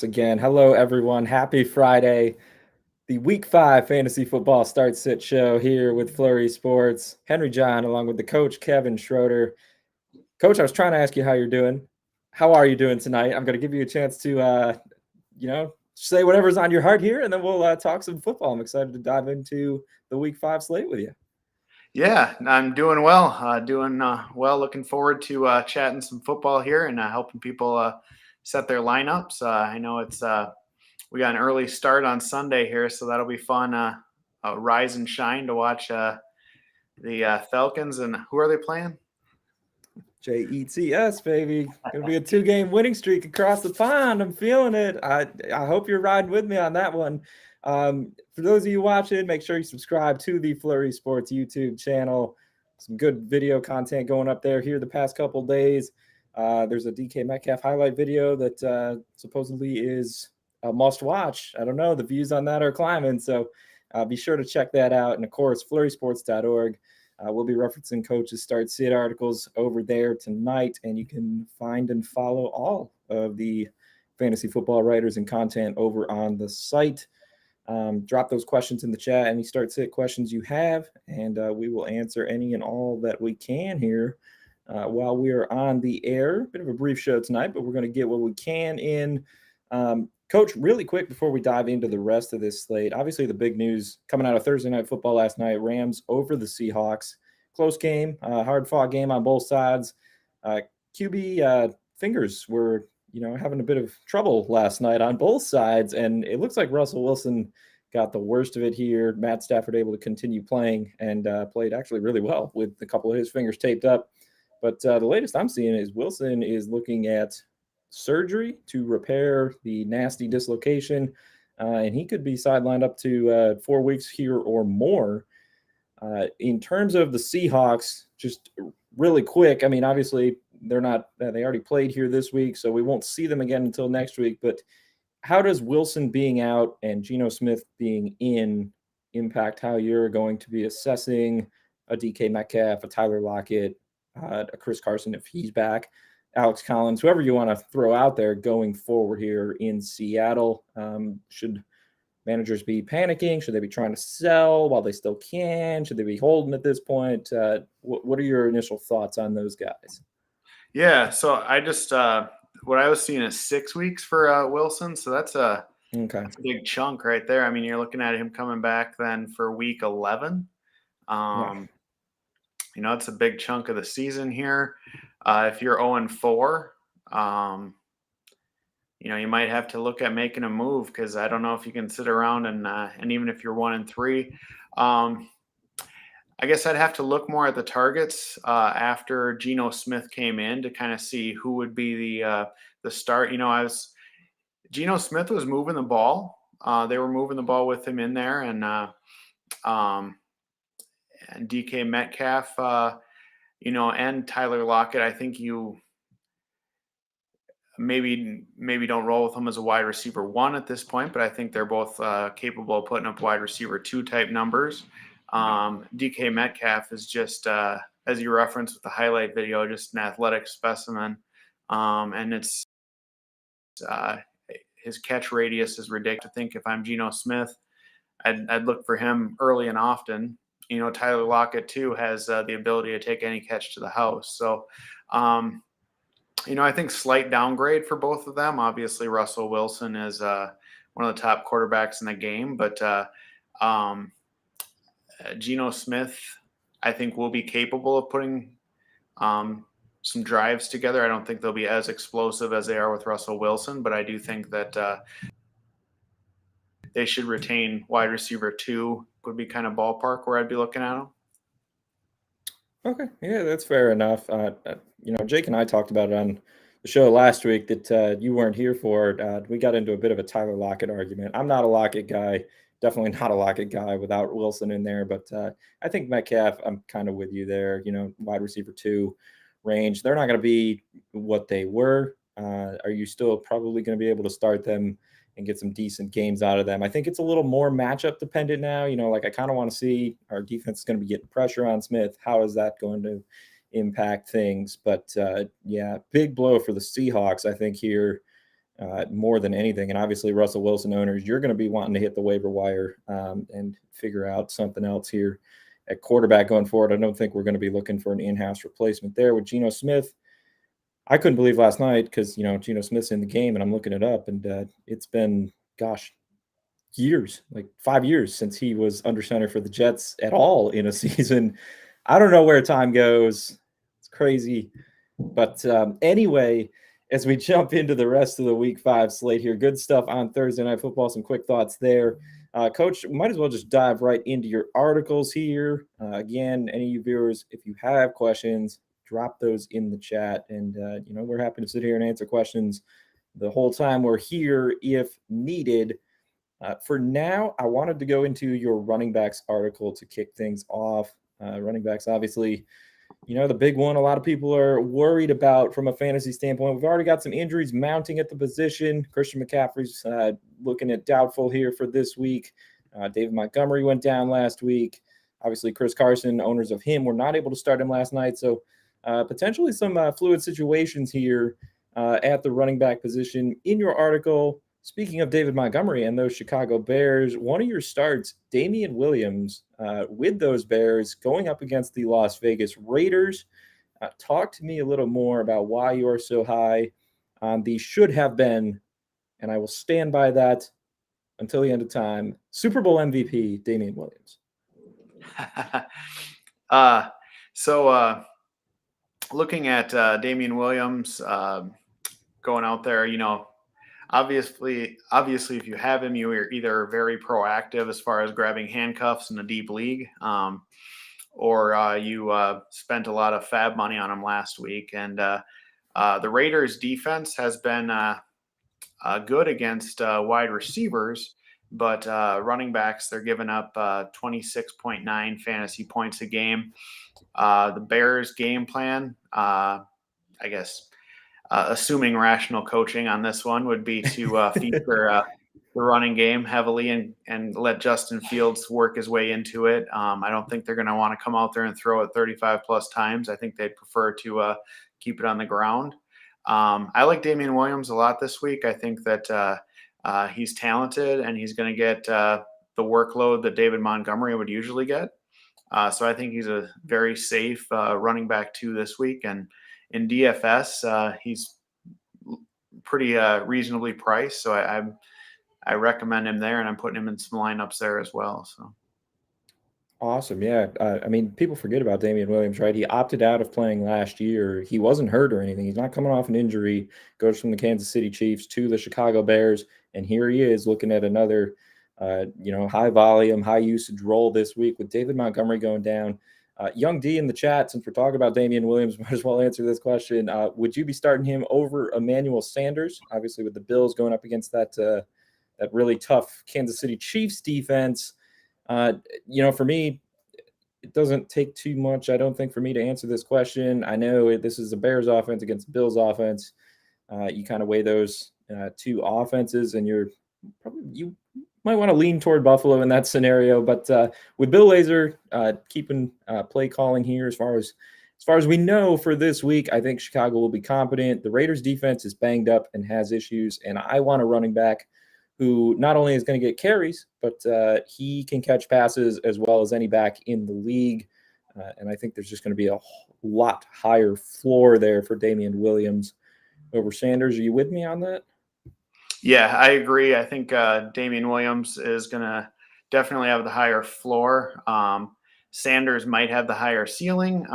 Again. Hello, everyone. Happy Friday. The Week 5 Fantasy Football Start Sit Show here with Flurry Sports. Henry John, along with the coach, Kevin Schroeder. Coach, I was trying to ask you how you're doing. How are you doing tonight? I'm going to give you a chance to, say whatever's on your heart here, and then we'll talk some football. I'm excited to dive into the Week 5 slate with you. Yeah, I'm doing well. Well. Looking forward to chatting some football here and helping people set their lineups. I know we got an early start on Sunday here, so that'll be fun. Rise and shine to watch the Falcons. And who are they playing? Jets, baby. Gonna be a 2-game winning streak across the pond. I'm feeling it. I hope you're riding with me on that one. For those of you watching, make sure you subscribe to the Flurry Sports YouTube channel. Some good video content going up there here the past couple days. There's a DK Metcalf highlight video that supposedly is a must watch. I don't know. The views on that are climbing. So be sure to check that out. And of course, flurrysports.org. We'll be referencing Coach's Start Sit articles over there tonight, and you can find and follow all of the fantasy football writers and content over on the site. Drop those questions in the chat, any Start Sit questions you have, and we will answer any and all that we can here while we are on the air. Bit of a brief show tonight, but we're going to get what we can in. Coach, really quick before we dive into the rest of this slate, obviously the big news coming out of Thursday Night Football last night, Rams over the Seahawks. Close game, hard-fought game on both sides. QB fingers were, having a bit of trouble last night on both sides, and it looks like Russell Wilson got the worst of it here. Matt Stafford able to continue playing and played actually really well with a couple of his fingers taped up. But the latest I'm seeing is Wilson is looking at surgery to repair the nasty dislocation, and he could be sidelined up to 4 weeks here or more. In terms of the Seahawks, just really quick, I mean, obviously they're not, they already played here this week, so we won't see them again until next week. But how does Wilson being out and Geno Smith being in impact how you're going to be assessing a DK Metcalf, a Tyler Lockett, a Chris Carson if he's back, Alex Collins, whoever you want to throw out there going forward here in Seattle? Should managers be panicking? Should they be trying to sell while they still can? Should they be holding at this point? What are your initial thoughts on those guys? Yeah, so I just what I was seeing is 6 weeks for Wilson, so that's a big chunk right there. I mean, you're looking at him coming back then for week 11. It's a big chunk of the season here. If you're 0-4, you might have to look at making a move, because I don't know if you can sit around and even if you're 1-3, I guess I'd have to look more at the targets after Geno Smith came in to kind of see who would be the start. Geno Smith was moving the ball. They were moving the ball with him in there, and DK Metcalf, and Tyler Lockett. I think you maybe don't roll with them as a wide receiver 1 at this point, but I think they're both capable of putting up wide receiver 2 type numbers. DK Metcalf is just, as you referenced with the highlight video, just an athletic specimen. And it's his catch radius is ridiculous. I think if I'm Geno Smith, I'd look for him early and often. Tyler Lockett too has the ability to take any catch to the house. So, I think slight downgrade for both of them. Obviously, Russell Wilson is one of the top quarterbacks in the game, but Geno Smith, I think, will be capable of putting some drives together. I don't think they'll be as explosive as they are with Russell Wilson, but I do think that they should retain wide receiver 2 would be kind of ballpark where I'd be looking at them. Okay, yeah, that's fair enough. Jake and I talked about it on the show last week that you weren't here for. We got into a bit of a Tyler Lockett argument. I'm not a Lockett guy, definitely not a Lockett guy without Wilson in there, but I think Metcalf, I'm kind of with you there. Wide receiver 2 range, they're not going to be what they were. Are you still probably going to be able to start them and get some decent games out of them? I think it's a little more matchup dependent now. I kind of want to see our defense is going to be getting pressure on Smith. How is that going to impact things? But big blow for the Seahawks, I think, here more than anything. And obviously, Russell Wilson owners, you're going to be wanting to hit the waiver wire and figure out something else here at quarterback going forward. I don't think we're going to be looking for an in-house replacement there with Geno Smith. I couldn't believe last night because, Geno Smith's in the game, and I'm looking it up, and it's been, years, like 5 years since he was under center for the Jets at all in a season. I don't know where time goes. It's crazy. But anyway, as we jump into the rest of the Week 5 slate here, good stuff on Thursday Night Football. Some quick thoughts there. Coach, might as well just dive right into your articles here. Again, any of you viewers, if you have questions, drop those in the chat. And, we're happy to sit here and answer questions the whole time we're here if needed. For now, I wanted to go into your running backs article to kick things off. Running backs, obviously, the big one a lot of people are worried about from a fantasy standpoint. We've already got some injuries mounting at the position. Christian McCaffrey's looking at doubtful here for this week. David Montgomery went down last week. Obviously, Chris Carson, owners of him, were not able to start him last night. So potentially some fluid situations here at the running back position. In your article, speaking of David Montgomery and those Chicago Bears, one of your starts, Damian Williams, with those Bears going up against the Las Vegas Raiders. Talk to me a little more about why you are so high on the should have been, and I will stand by that until the end of time, Super Bowl MVP, Damian Williams. Looking at Damian Williams going out there, obviously, if you have him, you are either very proactive as far as grabbing handcuffs in a deep league, or you spent a lot of fab money on him last week. And the Raiders' defense has been good against wide receivers, but running backs, they're giving up 26.9 fantasy points a game. The Bears' game plan, assuming rational coaching on this one, would be to feature the running game heavily and let Justin Fields work his way into it. I don't think they're going to want to come out there and throw it 35 plus times. I think they'd prefer to keep it on the ground. I like Damian Williams a lot this week. I think that he's talented and he's going to get the workload that David Montgomery would usually get. So I think he's a very safe running back too this week. And in DFS, he's pretty reasonably priced. So I recommend him there, and I'm putting him in some lineups there as well. So awesome. Yeah. People forget about Damian Williams, right? He opted out of playing last year. He wasn't hurt or anything. He's not coming off an injury, goes from the Kansas City Chiefs to the Chicago Bears. And here he is looking at another, high volume, high usage role this week with David Montgomery going down. Young D in the chat, since we're talking about Damian Williams, might as well answer this question. Would you be starting him over Emmanuel Sanders? Obviously, with the Bills going up against that really tough Kansas City Chiefs defense. For me, it doesn't take too much, I don't think, for me to answer this question. I know this is a Bears offense against Bills offense. You kind of weigh those two offenses, and you might want to lean toward Buffalo in that scenario. But with Bill Lazor keeping play calling here, as far as we know for this week, I think Chicago will be competent. The Raiders defense is banged up and has issues, and I want a running back who not only is going to get carries, but he can catch passes as well as any back in the league. And I think there's just going to be a lot higher floor there for Damian Williams over Sanders. Are you with me on that? Yeah, I agree. I think Damian Williams is going to definitely have the higher floor. Sanders might have the higher ceiling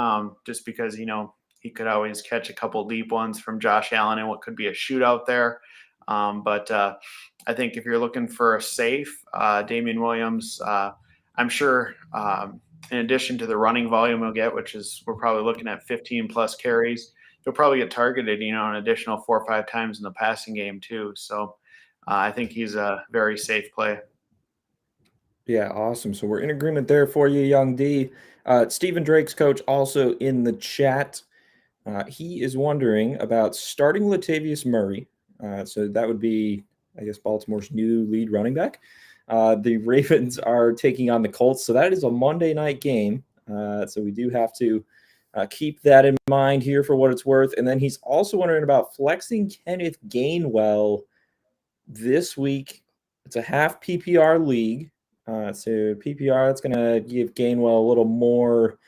just because, he could always catch a couple deep ones from Josh Allen in what could be a shootout there. But I think if you're looking for a safe Damian Williams, I'm sure in addition to the running volume he'll get, which is we're probably looking at 15 plus carries, he'll probably get targeted, an additional 4 or 5 times in the passing game too. So I think he's a very safe play. Yeah, awesome. So we're in agreement there for you, Young D. Stephen Drake's coach also in the chat. He is wondering about starting Latavius Murray. So that would be, I guess, Baltimore's new lead running back. The Ravens are taking on the Colts. So that is a Monday night game. So we do have to keep that in mind here for what it's worth. And then he's also wondering about flexing Kenneth Gainwell this week, it's a half PPR league. So PPR, that's going to give Gainwell a little more,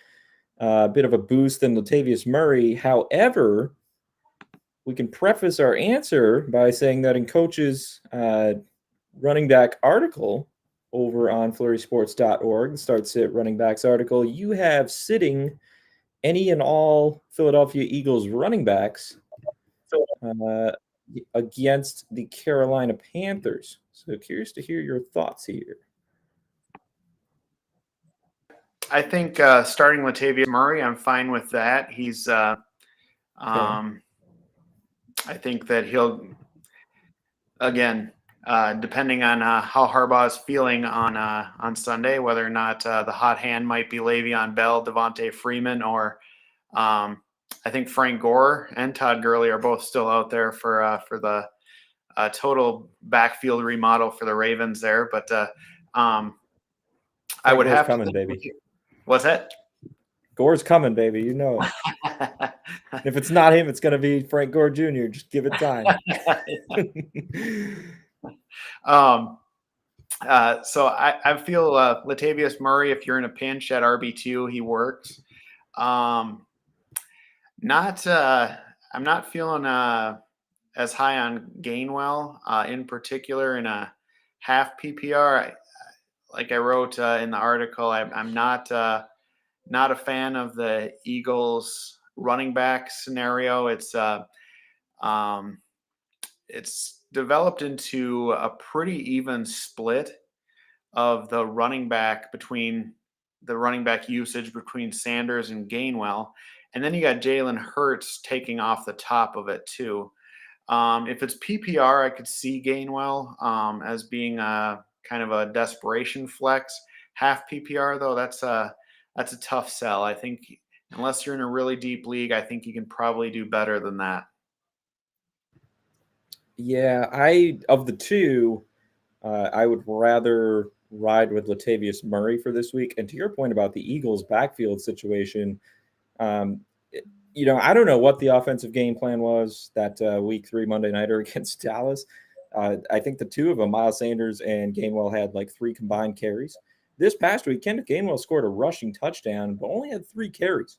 bit of a boost than Latavius Murray. However, we can preface our answer by saying that in Coach's running back article over on flurrysports.org, the Start Sit running backs article, you have sitting any and all Philadelphia Eagles running backs against the Carolina Panthers. So curious to hear your thoughts here. I think starting Latavius Murray, I'm fine with that. He's, I think that he'll, again, depending on how Harbaugh is feeling on Sunday, whether or not the hot hand might be Le'Veon Bell, Devontae Freeman, or I think Frank Gore and Todd Gurley are both still out there for the total backfield remodel for the Ravens there. But I would have coming, to. Baby. What's that? Gore's coming, baby. You know it. If it's not him, it's going to be Frank Gore Jr. Just give it time. So I feel Latavius Murray, if you're in a pinch at RB2, he works. I'm not feeling as high on Gainwell in particular in a half PPR. Like I wrote in the article, I'm not a fan of the Eagles running back scenario. It's developed into a pretty even split of the running back usage between Sanders and Gainwell. And then you got Jalen Hurts taking off the top of it too. If it's PPR, I could see Gainwell as being a kind of a desperation flex. Half PPR though, that's a tough sell. I think unless you're in a really deep league, I think you can probably do better than that. Yeah, of the two, I would rather ride with Latavius Murray for this week. And to your point about the Eagles' backfield situation, I don't know what the offensive game plan was that week 3 Monday nighter against Dallas. I think the two of them, Miles Sanders and Gainwell, had like 3 combined carries. This past week, Kenneth Gainwell scored a rushing touchdown, but only had 3 carries,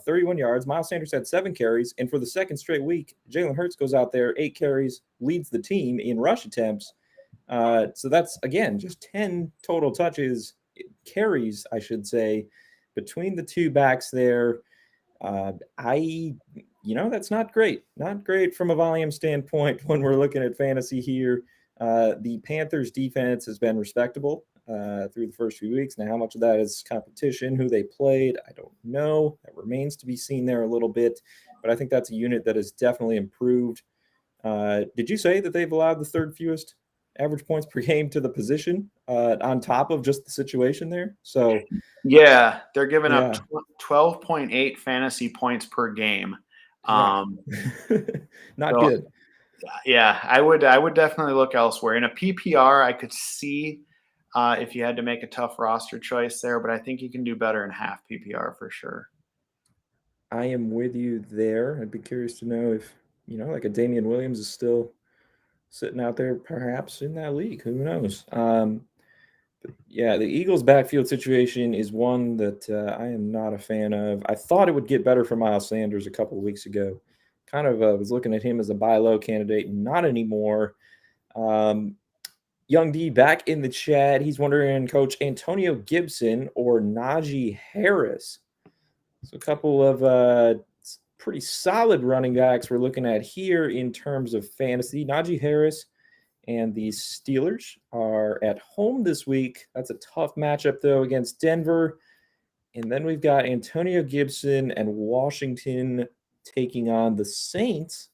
31 yards. Miles Sanders had 7 carries. And for the second straight week, Jalen Hurts goes out there, 8 carries, leads the team in rush attempts. So that's, again, just 10 total carries, I should say, between the two backs there. That's not great. Not great from a volume standpoint when we're looking at fantasy here. The Panthers defense has been respectable through the first few weeks. Now, how much of that is competition, who they played, I don't know. That remains to be seen there a little bit. But I think that's a unit that has definitely improved. Did you say that they've allowed the 3rd fewest average points per game to the position on top of just the situation there? So yeah, they're giving up 12.8 fantasy points per game. Not good. Yeah, I would definitely look elsewhere. In a PPR, I could see if you had to make a tough roster choice there, but I think you can do better in half PPR for sure. I am with you there. I'd be curious to know if, like a Damian Williams is still sitting out there perhaps in that league. Who knows? But yeah, the Eagles' backfield situation is one that I am not a fan of. I thought it would get better for Miles Sanders a couple of weeks ago. Kind of was looking at him as a buy low candidate. Not anymore. Young D back in the chat. He's wondering, Coach, Antonio Gibson or Najee Harris. So a couple of pretty solid running backs we're looking at here in terms of fantasy. Najee Harris and the Steelers are at home this week. That's a tough matchup, though, against Denver. And then we've got Antonio Gibson and Washington taking on the Saints.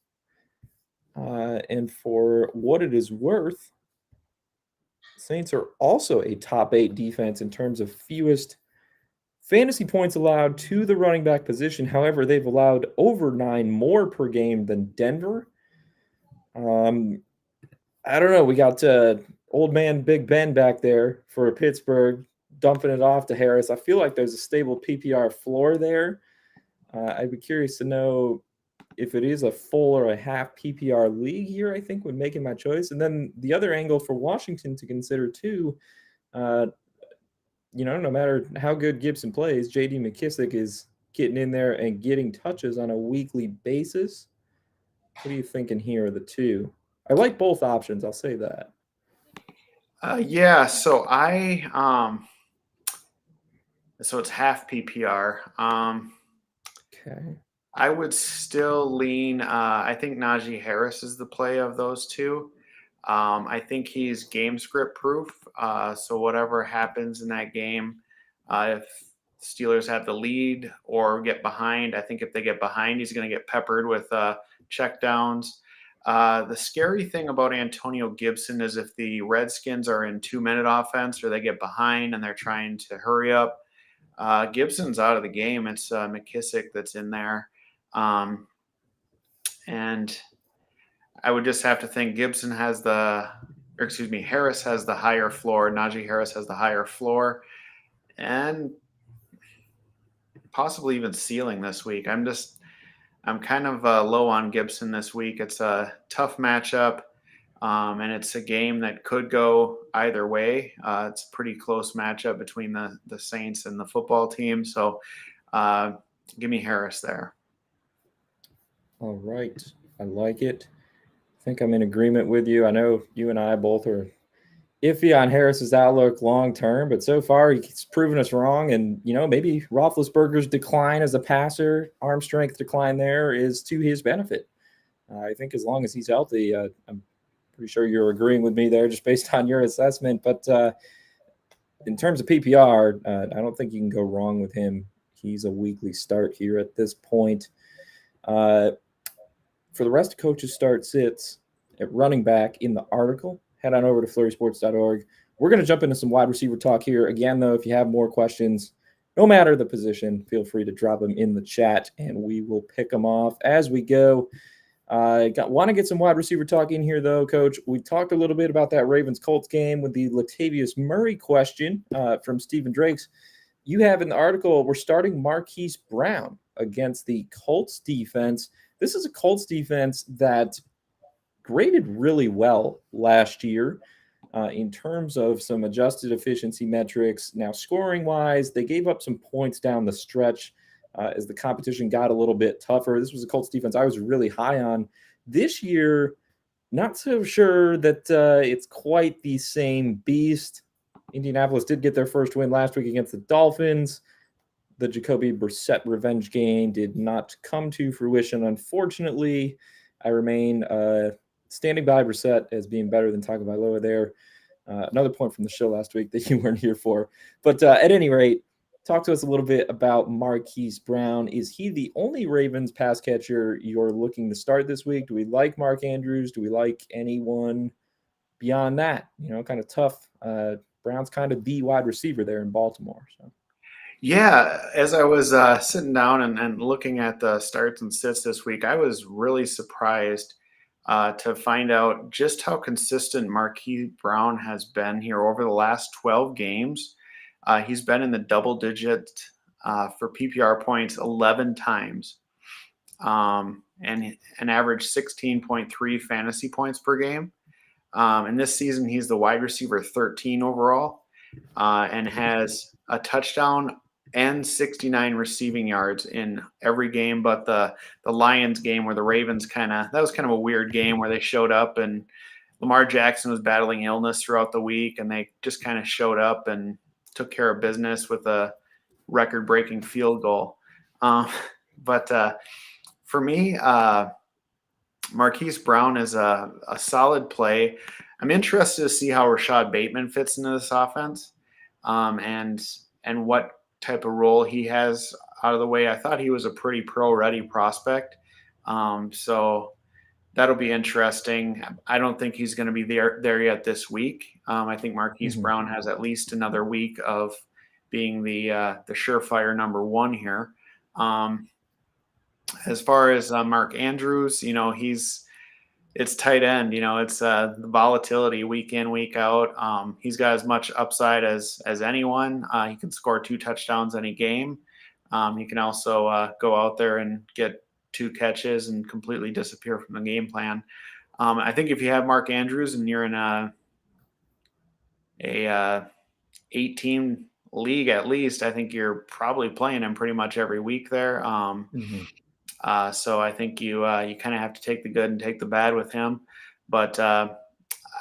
And for what it is worth, Saints are also a top 8 defense in terms of fewest fantasy points allowed to the running back position. However, they've allowed over 9 more per game than Denver. I don't know. We got old man Big Ben back there for Pittsburgh, dumping it off to Harris. I feel like there's a stable PPR floor there. I'd be curious to know if it is a full or a half PPR league here, I think when making my choice. And then the other angle for Washington to consider too, uh, no matter how good Gibson plays, J.D. McKissic is getting in there and getting touches on a weekly basis. What are you thinking here, the two? I like both options, I'll say that. Yeah, so so it's half PPR. Okay. I would still lean. I think Najee Harris is the play of those two. I think he's game script proof. So whatever happens in that game, if Steelers have the lead or get behind, I think if they get behind, he's going to get peppered with check downs. The scary thing about Antonio Gibson is if the Redskins are in 2-minute offense or they get behind and they're trying to hurry up, Gibson's out of the game. It's McKissic that's in there. And I would just have to think Harris has the higher floor. Najee Harris has the higher floor and possibly even ceiling this week. I'm kind of low on Gibson this week. It's a tough matchup. And it's a game that could go either way. It's a pretty close matchup between the Saints and the football team. So give me Harris there. All right. I like it. I think I'm in agreement with you. I know you and I both are iffy on Harris's outlook long term, but so far he's proven us wrong. And, maybe Roethlisberger's decline as a passer, arm strength decline there is to his benefit. I think as long as he's healthy, I'm pretty sure you're agreeing with me there just based on your assessment. But in terms of PPR, I don't think you can go wrong with him. He's a weekly start here at this point. For the rest of coaches start sits at running back in the article, head on over to flurrysports.org. We're going to jump into some wide receiver talk here. Again, though, if you have more questions, no matter the position, feel free to drop them in the chat, and we will pick them off as we go. Want to get some wide receiver talk in here, though, Coach. We talked a little bit about that Ravens-Colts game with the Latavius Murray question from Stephen Drakes. You have in the article, we're starting Marquise Brown against the Colts defense. This is a Colts defense that graded really well last year in terms of some adjusted efficiency metrics. Now, scoring-wise, they gave up some points down the stretch as the competition got a little bit tougher. This was a Colts defense I was really high on. This year, not so sure that it's quite the same beast. Indianapolis did get their first win last week against the Dolphins. The Jacoby Brissett revenge game did not come to fruition, unfortunately. I remain standing by Brissett as being better than Tagovailoa there. Another point from the show last week that you weren't here for. But at any rate, talk to us a little bit about Marquise Brown. Is he the only Ravens pass catcher you're looking to start this week? Do we like Mark Andrews? Do we like anyone beyond that? Kind of tough. Brown's kind of the wide receiver there in Baltimore. So. Yeah, as I was sitting down and looking at the starts and sits this week, I was really surprised to find out just how consistent Marquise Brown has been here over the last 12 games. He's been in the double digit for PPR points 11 times and an average 16.3 fantasy points per game. And this season, he's the wide receiver 13 overall and has a touchdown and 69 receiving yards in every game but the Lions game where the Ravens that was kind of a weird game where they showed up and Lamar Jackson was battling illness throughout the week and they just kind of showed up and took care of business with a record-breaking field goal. But for me, Marquise Brown is a solid play. I'm interested to see how Rashad Bateman fits into this offense and what type of role he has out of the way. I thought he was a pretty pro-ready prospect. So that'll be interesting. I don't think he's going to be there yet this week. I think Marquise Brown has at least another week of being the surefire number one here. As far as Mark Andrews, it's tight end. It's the volatility week in, week out. He's got as much upside as anyone. He can score 2 touchdowns any game. He can also go out there and get 2 catches and completely disappear from the game plan. I think if you have Mark Andrews and you're in a 8-team league at least, I think you're probably playing him pretty much every week there. Mhm. So I think you kind of have to take the good and take the bad with him. But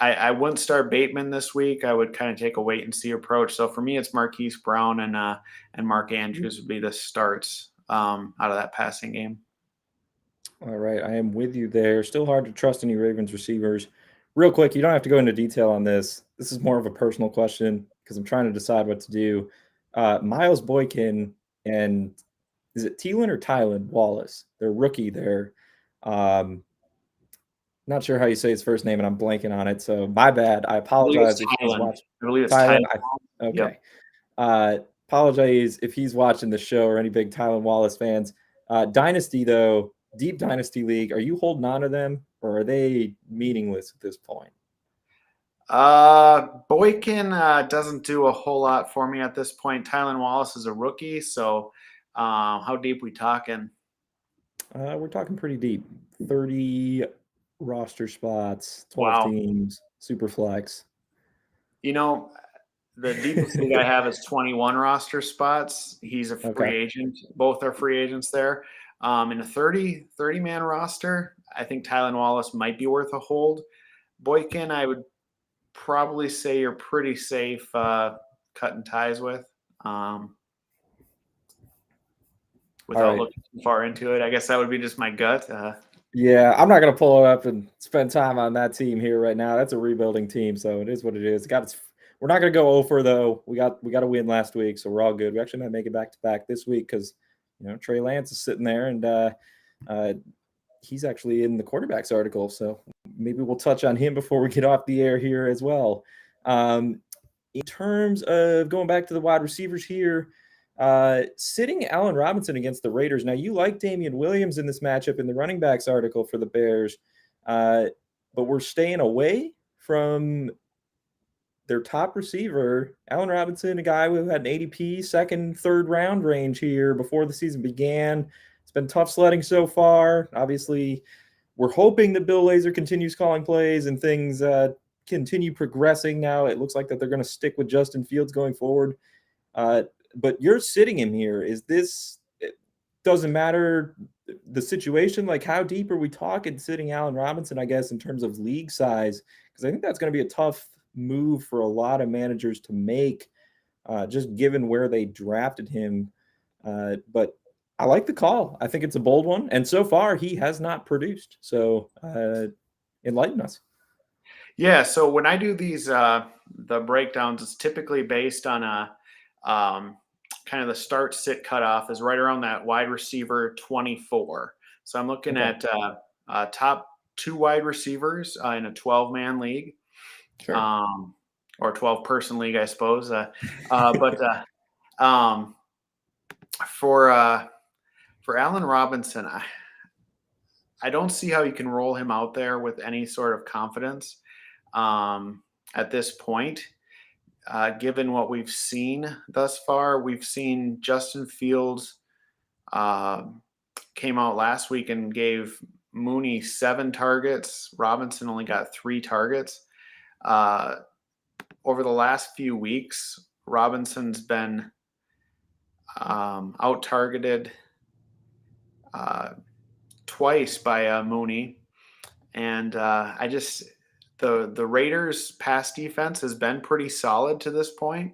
I wouldn't start Bateman this week. I would kind of take a wait and see approach. So for me, it's Marquise Brown and Mark Andrews would be the starts out of that passing game. All right, I am with you there. Still hard to trust any Ravens receivers. Real quick, you don't have to go into detail on this. This is more of a personal question because I'm trying to decide what to do. Miles Boykin and is it Thielen or Tylan Wallace? They're rookie there. Um, Not sure how you say his first name, and I'm blanking on it. So my bad. I I believe it's apologize if he's Tylen. watching. I believe it's Tylen, Tylen. okay. Yep. Apologize if he's watching the show or any big Tylan Wallace fans. Dynasty though, deep dynasty league. Are you holding on to them, or are they meaningless at this point? Boykin doesn't do a whole lot for me at this point. Tylen Wallace is a rookie, so how deep we talking? We're talking pretty deep. 30 roster spots, 12 Wow. teams, super flex. You know, the deepest league I have is 21 roster spots. He's a free Okay. agent. Both are free agents there. In a 30 man roster, I think Tylen Wallace might be worth a hold. Boykin, I would probably say you're pretty safe cutting ties with. Without right. looking too far into it. I guess that would be just my gut. Yeah, I'm not gonna pull it up and spend time on that team here right now. That's a rebuilding team, so it is what it is. We're not gonna go over though. We got a win last week, so we're all good. We actually might make it back to back this week because Trey Lance is sitting there and he's actually in the quarterbacks article. So maybe we'll touch on him before we get off the air here as well. In terms of going back to the wide receivers here. Sitting Allen Robinson against the Raiders. Now, you like Damian Williams in this matchup in the running backs article for the Bears, but we're staying away from their top receiver, Allen Robinson, a guy who had an ADP second, third round range here before the season began. It's been tough sledding so far. Obviously, we're hoping that Bill Lazor continues calling plays and things continue progressing now. It looks like that they're going to stick with Justin Fields going forward. But you're sitting him here. It doesn't matter the situation. Like, how deep are we talking sitting Allen Robinson, I guess, in terms of league size? Because I think that's going to be a tough move for a lot of managers to make, just given where they drafted him. But I like the call. I think it's a bold one. And so far, he has not produced. So enlighten us. Yeah. So when I do these, the breakdowns, it's typically based on a kind of the start sit cutoff is right around that wide receiver 24. So I'm looking at top 2 wide receivers in a 12-man league, Sure. or 12-person league, I suppose. For Allen Robinson, I don't see how you can roll him out there with any sort of confidence at this point. Given what we've seen thus far, we've seen Justin Fields came out last week and gave Mooney 7 targets. Robinson only got 3 targets. Over the last few weeks, Robinson's been out-targeted twice by Mooney. And the Raiders' pass defense has been pretty solid to this point.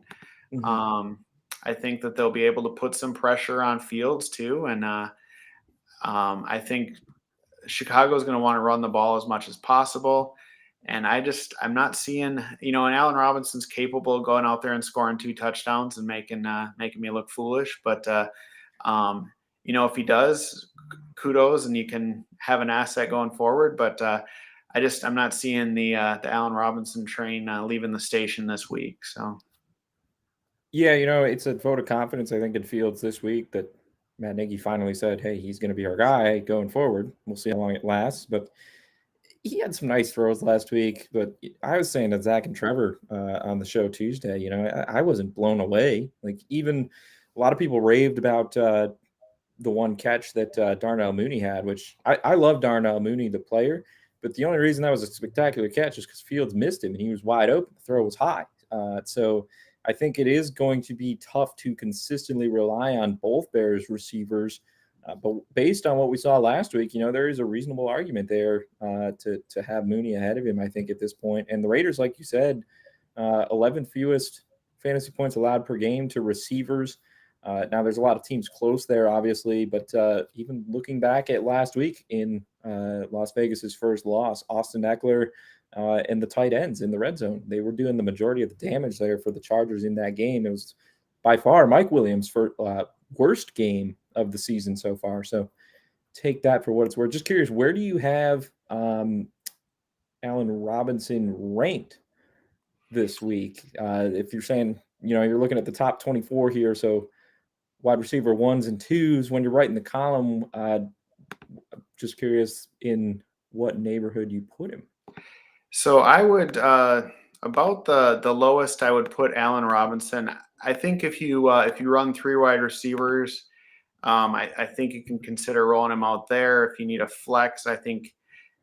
Mm-hmm. I think that they'll be able to put some pressure on Fields too. And I think Chicago's going to want to run the ball as much as possible. And I'm not seeing, and Allen Robinson's capable of going out there and scoring 2 touchdowns and making me look foolish. But, if he does, kudos, and you can have an asset going forward. But I'm not seeing the Allen Robinson train leaving the station this week. So, yeah, it's a vote of confidence, I think, in Fields this week that Matt Nagy finally said, hey, he's going to be our guy going forward. We'll see how long it lasts. But he had some nice throws last week. But I was saying to Zach and Trevor on the show Tuesday, I wasn't blown away. Like, even a lot of people raved about the one catch that Darnell Mooney had, which I love Darnell Mooney, the player, but the only reason that was a spectacular catch is because Fields missed him and he was wide open. The throw was high. So I think it is going to be tough to consistently rely on both Bears receivers. But based on what we saw last week, there is a reasonable argument there to have Mooney ahead of him, I think, at this point. And the Raiders, like you said, 11th fewest fantasy points allowed per game to receivers. Now, there's a lot of teams close there, obviously, but even looking back at last week in Las Vegas's first loss, Austin Eckler and the tight ends in the red zone, they were doing the majority of the damage there for the Chargers in that game. It was by far Mike Williams' worst game of the season so far. So take that for what it's worth. Just curious, where do you have Allen Robinson ranked this week? If you're saying, you're looking at the top 24 here, so wide receiver 1s and 2s, when you're writing the column, just curious in what neighborhood you put him. So I would, about the lowest, I would put Allen Robinson. I think if you run 3 wide receivers, I think you can consider rolling him out there. If you need a flex, I think,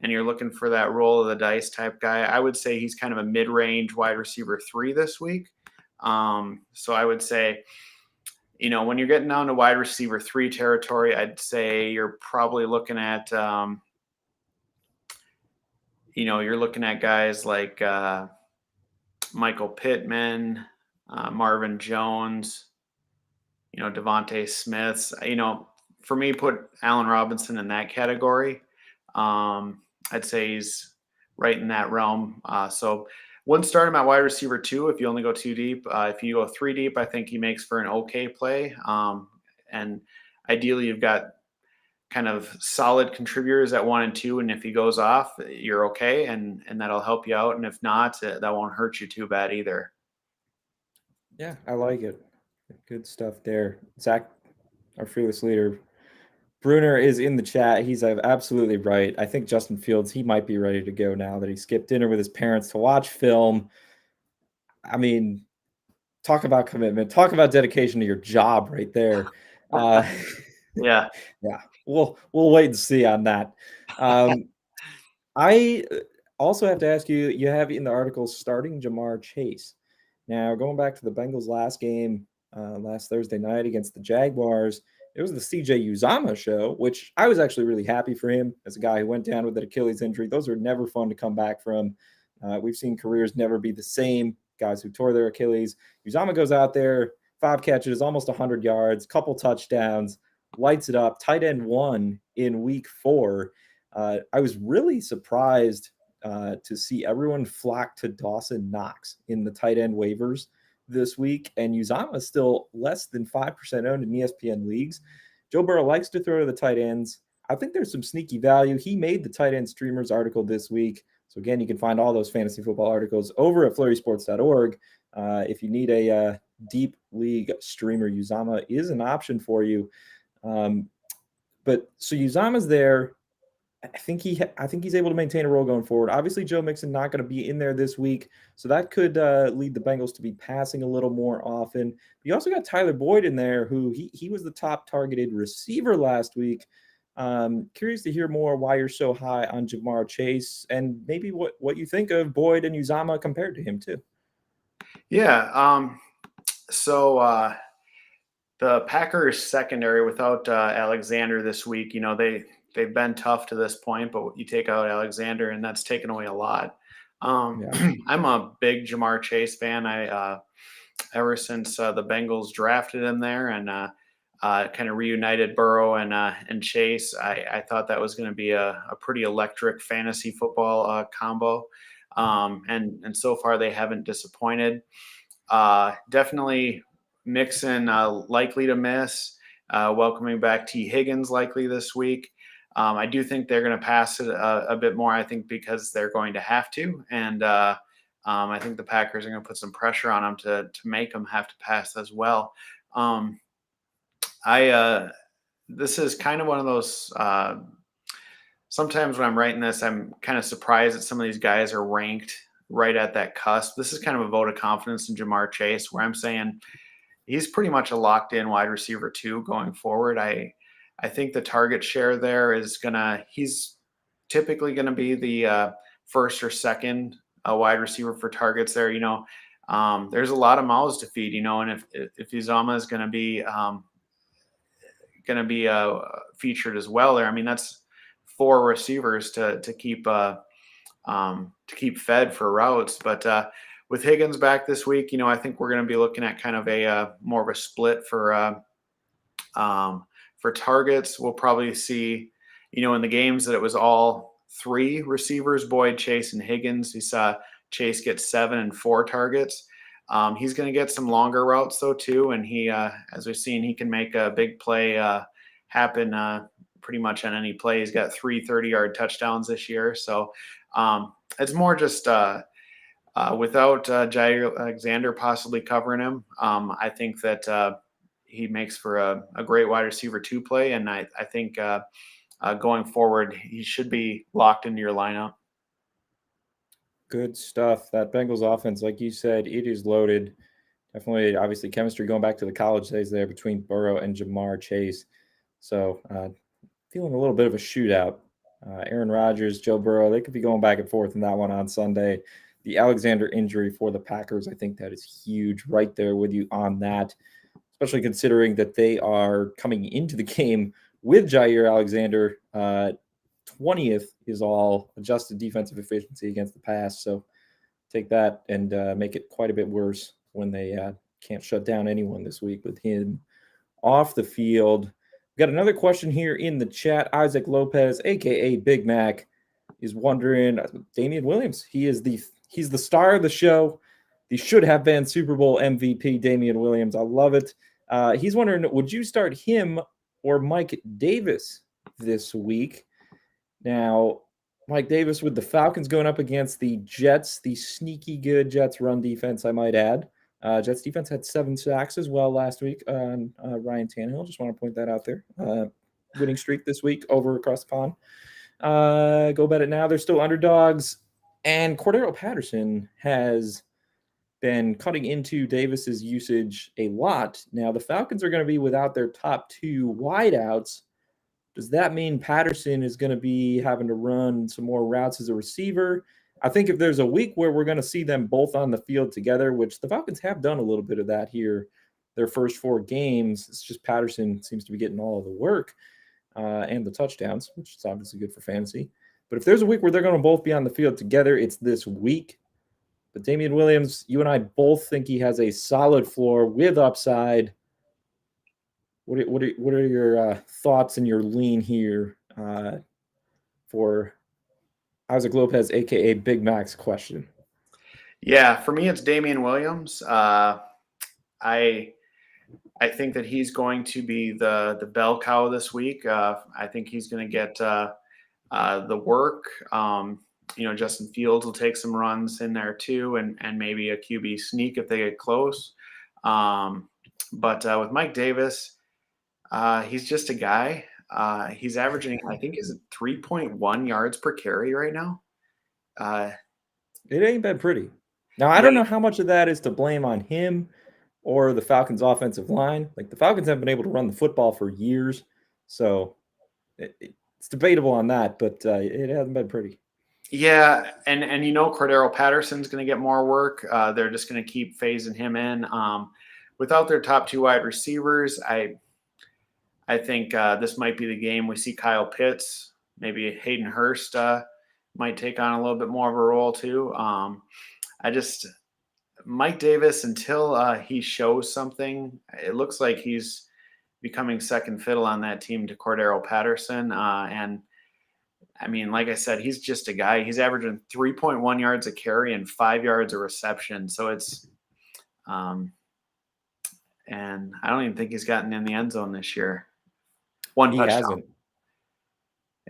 and you're looking for that roll of the dice type guy, I would say he's kind of a mid-range wide receiver 3 this week. So I would say, when you're getting down to wide receiver 3 territory, I'd say you're probably looking at, you're looking at guys like Michael Pittman, Marvin Jones, Devontae Smith. For me, put Allen Robinson in that category. I'd say he's right in that realm. So wouldn't start him at wide receiver 2 if you only go 2 deep. If you go 3 deep, I think he makes for an okay play. And ideally, you've got kind of solid contributors at 1 and 2. And if he goes off, you're okay. And that'll help you out. And if not, that won't hurt you too bad either. Yeah, I like it. Good stuff there. Zach, our fearless leader, Bruner is in the chat. He's absolutely right. I think Justin Fields, he might be ready to go now that he skipped dinner with his parents to watch film. I mean, talk about commitment. Talk about dedication to your job right there. Yeah. We'll wait and see on that. I also have to ask you, you have in the article starting Ja'Marr Chase. Now, going back to the Bengals last game, last Thursday night against the Jaguars, it was the CJ Uzomah show, which I was actually really happy for him as a guy who went down with an Achilles injury. Those are never fun to come back from. We've seen careers never be the same. Guys who tore their Achilles. Uzomah goes out there, 5 catches, almost 100 yards, couple touchdowns, lights it up. Tight end 1 in week 4. I was really surprised to see everyone flock to Dawson Knox in the tight end waivers this week, and Uzomah is still less than 5% owned in ESPN leagues. Joe Burrow likes to throw to the tight ends. I think there's some sneaky value. He made the tight end streamers article this week. So again, you can find all those fantasy football articles over at flurrysports.org. If you need a deep league streamer, Uzomah is an option for you. But so Uzomah's there. I think he's able to maintain a role going forward. Obviously, Joe Mixon not going to be in there this week, so that could lead the Bengals to be passing a little more often. But you also got Tyler Boyd in there, who he was the top targeted receiver last week. Curious to hear more why you're so high on Ja'Marr Chase, and maybe what you think of Boyd and Uzomah compared to him too. Yeah. So the Packers secondary without Alexander this week, they've been tough to this point, but you take out Alexander and that's taken away a lot. I'm a big Ja'Marr Chase fan. I ever since the Bengals drafted him there and kind of reunited Burrow and Chase, I thought that was going to be a pretty electric fantasy football combo. And so far they haven't disappointed. Definitely Mixon likely to miss. Welcoming back T. Higgins likely this week. I do think they're going to pass it a bit more, I think, because they're going to have to. And I think the Packers are going to put some pressure on them to make them have to pass as well. This is kind of one of those sometimes when I'm writing this, I'm kind of surprised that some of these guys are ranked right at that cusp. This is kind of a vote of confidence in Ja'Marr Chase, where I'm saying he's pretty much a locked in wide receiver 2 going forward. I think the target share there he's typically gonna be the first or second wide receiver for targets there. There's a lot of mouths to feed, and if Uzomah is gonna be featured as well there, I mean that's four receivers to keep fed for routes. But with Higgins back this week, I think we're going to be looking at kind of a more of a split for targets. We'll probably see, in the games that it was all three receivers, Boyd, Chase, and Higgins. You saw Chase get 7 and 4 targets. He's going to get some longer routes though too, and he, as we've seen, he can make a big play happen pretty much on any play. He's got 3 30-yard touchdowns this year, so it's more just without Jair Alexander possibly covering him. I think that he makes for a great wide receiver 2 play, and I think going forward he should be locked into your lineup. Good stuff. That Bengals offense, like you said, it is loaded. Definitely, obviously, chemistry going back to the college days there between Burrow and Jamar Chase. So, feeling a little bit of a shootout. Aaron Rodgers, Joe Burrow, they could be going back and forth in that one on Sunday. The Alexander injury for the Packers, I think that is huge. Right there with you on that, especially considering that they are coming into the game with Jair Alexander. 20th is all adjusted defensive efficiency against the pass. So take that and make it quite a bit worse when they can't shut down anyone this week with him off the field. We got another question here in the chat. Isaac Lopez, a.k.a. Big Mac, is wondering, Damian Williams, he's the star of the show. The should-have-been Super Bowl MVP, Damian Williams. I love it. He's wondering, would you start him or Mike Davis this week? Now, Mike Davis with the Falcons going up against the Jets, the sneaky good Jets run defense, I might add. Jets defense had 7 sacks as well last week on Ryan Tannehill. Just want to point that out there. Winning streak this week over across the pond. Go bet it now. They're still underdogs. And Cordero Patterson has been cutting into Davis's usage a lot. Now, the Falcons are going to be without their top 2 wideouts. Does that mean Patterson is going to be having to run some more routes as a receiver? I think if there's a week where we're going to see them both on the field together, which the Falcons have done a little bit of that here, their first 4 games, it's just Patterson seems to be getting all of the work and the touchdowns, which is obviously good for fantasy. But if there's a week where they're going to both be on the field together, it's this week. But Damian Williams, you and I both think he has a solid floor with upside. What are your thoughts and your lean here for Isaac Lopez, a.k.a. Big Mac's question? Yeah, for me, it's Damian Williams. I think that he's going to be the bell cow this week. I think he's going to get the work. Justin Fields will take some runs in there too, and maybe a QB sneak if they get close. But with Mike Davis, he's just a guy. He's averaging, I think, is it 3.1 yards per carry right now? It ain't been pretty. Now, I don't know how much of that is to blame on him or the Falcons' offensive line. Like, the Falcons haven't been able to run the football for years, so it's debatable on that, but it hasn't been pretty. Yeah, and Cordero Patterson's going to get more work. They're just going to keep phasing him in. Without their top 2 wide receivers, I think this might be the game we see Kyle Pitts, maybe Hayden Hurst might take on a little bit more of a role too. Mike Davis, until he shows something, it looks like he's becoming second fiddle on that team to Cordero Patterson. And I mean, like I said, he's just a guy. He's averaging 3.1 yards a carry and 5 yards a reception. So it's and I don't even think he's gotten in the end zone this year. One touchdown. Hasn't.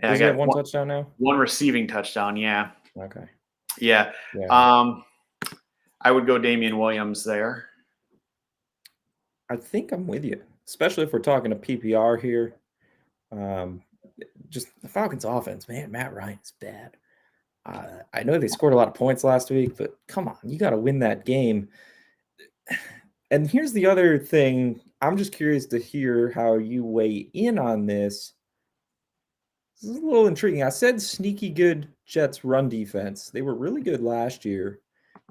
Yeah, Does he have one touchdown now? One receiving touchdown, yeah. Okay. Yeah. I would go Damian Williams there. I think I'm with you, especially if we're talking to PPR here. Just the Falcons offense, man, Matt Ryan's bad. I know they scored a lot of points last week, but come on, you got to win that game. And here's the other thing. I'm just curious to hear how you weigh in on this. This is a little intriguing. I said sneaky good Jets run defense. They were really good last year,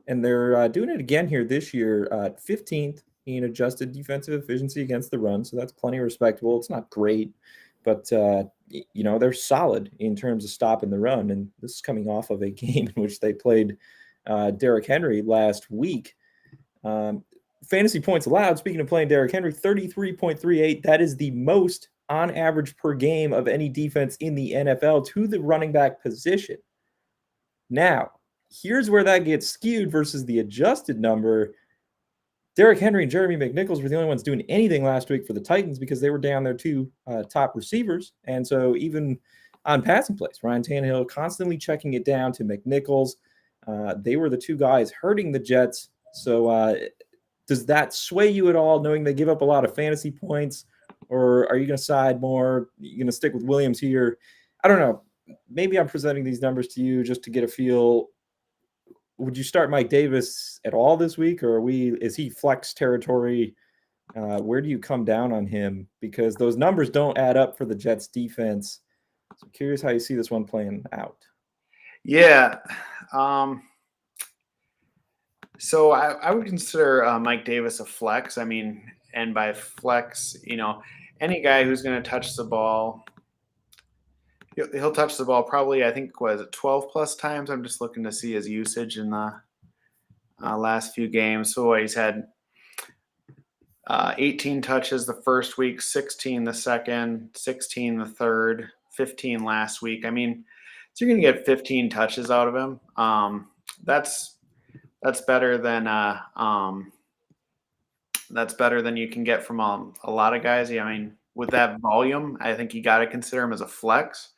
and they're doing it again here this year. 15th in adjusted defensive efficiency against the run, so that's plenty respectable. It's not great, but they're solid in terms of stopping the run. And this is coming off of a game in which they played Derrick Henry last week. Fantasy points allowed, speaking of playing Derrick Henry, 33.38. That is the most on average per game of any defense in the NFL to the running back position. Now, here's where that gets skewed versus the adjusted number. Derrick Henry and Jeremy McNichols were the only ones doing anything last week for the Titans because they were down their two top receivers. And so even on passing plays, Ryan Tannehill constantly checking it down to McNichols. They were the two guys hurting the Jets. So does that sway you at all, knowing they give up a lot of fantasy points? Or are you going to side more? You're going to stick with Williams here? I don't know. Maybe I'm presenting these numbers to you just to get a feel. Would you start Mike Davis at all this week, or is he flex territory? Where do you come down on him? Because those numbers don't add up for the Jets defense. So I'm curious how you see this one playing out. Yeah. So I would consider Mike Davis a flex. I mean, and by flex, any guy who's going to touch the ball, he'll touch the ball probably, I think, 12 plus times. I'm just looking to see his usage in the last few games. So he's had 18 touches the first week, 16 the second, 16 the third, 15 last week. I mean, so you're going to get 15 touches out of him. That's better than you can get from a lot of guys. I mean, with that volume, I think you got to consider him as a flex.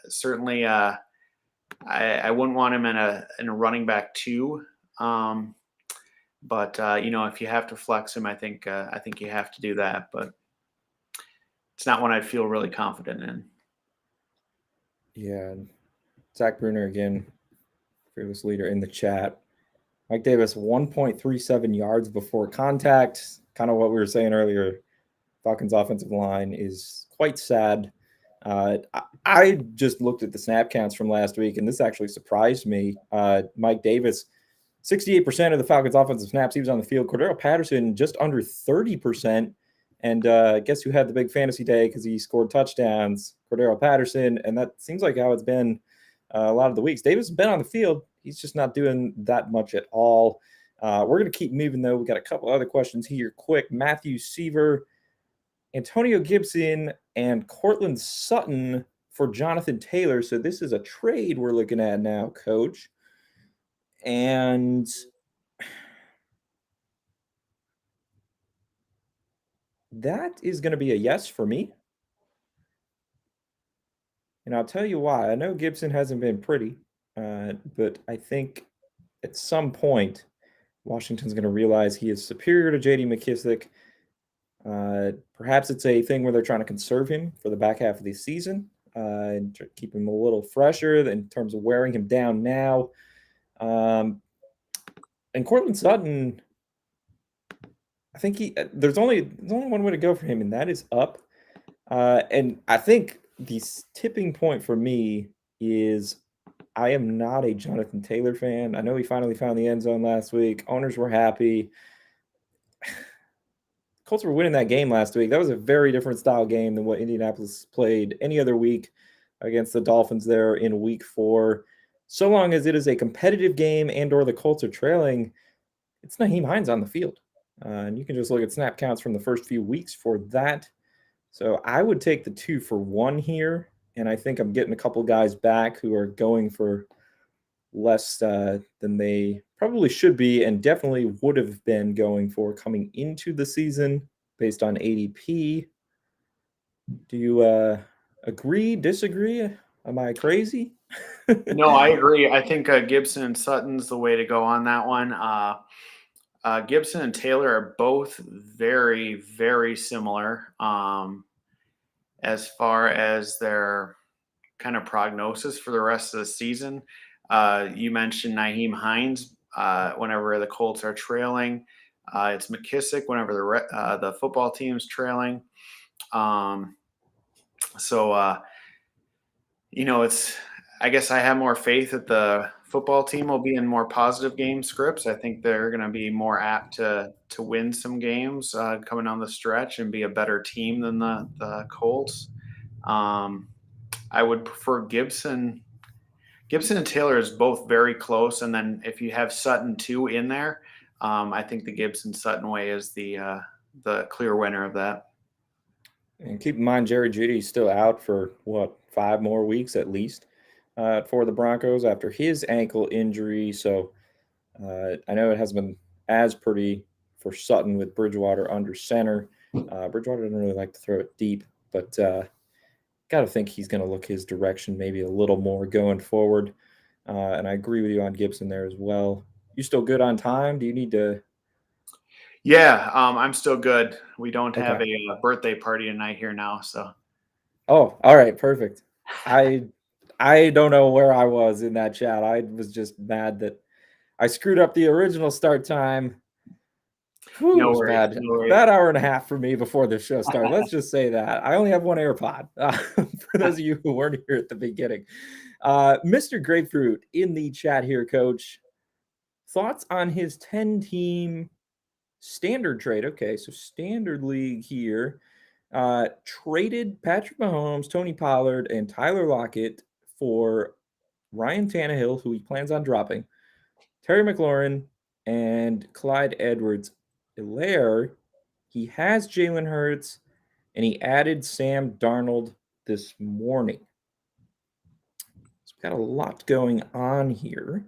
Certainly, I wouldn't want him in a running back 2. But if you have to flex him, I think you have to do that. But it's not one I'd feel really confident in. Yeah, Zach Bruner again, fearless leader in the chat. Mike Davis, 1.37 yards before contact. Kind of what we were saying earlier. Falcons' offensive line is quite sad. I just looked at the snap counts from last week, and this actually surprised me. Mike Davis, 68% of the Falcons' offensive snaps, he was on the field. Cordero Patterson, just under 30%. And guess who had the big fantasy day because he scored touchdowns? Cordero Patterson. And that seems like how it's been a lot of the weeks. Davis has been on the field. He's just not doing that much at all. We're going to keep moving, though. We got a couple other questions here quick. Matthew Seaver, Antonio Gibson, and Cortland Sutton for Jonathan Taylor. So this is a trade we're looking at now, Coach. And that is going to be a yes for me. And I'll tell you why. I know Gibson hasn't been pretty, but I think at some point Washington's going to realize he is superior to J.D. McKissic. Perhaps it's a thing where they're trying to conserve him for the back half of the season and keep him a little fresher in terms of wearing him down now. And Cortland Sutton, I think there's only one way to go for him, and that is up. And I think the tipping point for me is I am not a Jonathan Taylor fan. I know he finally found the end zone last week. Owners were happy. Colts were winning that game last week. That was a very different style game than what Indianapolis played any other week against the Dolphins there in week 4. So long as it is a competitive game and or the Colts are trailing, it's Nyheim Hines on the field. And you can just look at snap counts from the first few weeks for that. So I would take the 2-for-1 here. And I think I'm getting a couple guys back who are going for less than they probably should be and definitely would have been going for coming into the season based on ADP. Do you agree, disagree? Am I crazy? No, I agree. I think Gibson and Sutton's the way to go on that one. Gibson and Taylor are both very, very similar as far as their kind of prognosis for the rest of the season. You mentioned Nyheim Hines. Whenever the Colts are trailing, It's McKissick whenever the football team's trailing. So it's. I guess I have more faith that the football team will be in more positive game scripts. I think they're going to be more apt to win some games coming down the stretch and be a better team than the Colts. I would prefer Gibson. Gibson and Taylor is both very close, and then if you have Sutton too in there, I think the Gibson-Sutton way is the clear winner of that. And keep in mind, Jerry Jeudy's still out for 5 more weeks at least for the Broncos after his ankle injury. So I know it hasn't been as pretty for Sutton with Bridgewater under center. Bridgewater doesn't really like to throw it deep, but got to think he's going to look his direction maybe a little more going forward. And I agree with you on Gibson there as well. You still good on time? Do you need to? Yeah, I'm still good. We don't have a birthday party tonight here now, so. Oh, all right, perfect. I don't know where I was in that chat. I was just mad that I screwed up the original start time. Whew, No it was worries, bad hour and a half for me before the show started. Let's just say that. I only have one AirPod for those of you who weren't here at the beginning. Mr. Grapefruit in the chat here, Coach. Thoughts on his 10-team standard trade? Okay, so standard league here. Traded Patrick Mahomes, Tony Pollard, and Tyler Lockett for Ryan Tannehill, who he plans on dropping, Terry McLaurin, and Clyde Edwards-Helaire. He has Jalen Hurts, and he added Sam Darnold this morning. So we've got a lot going on here.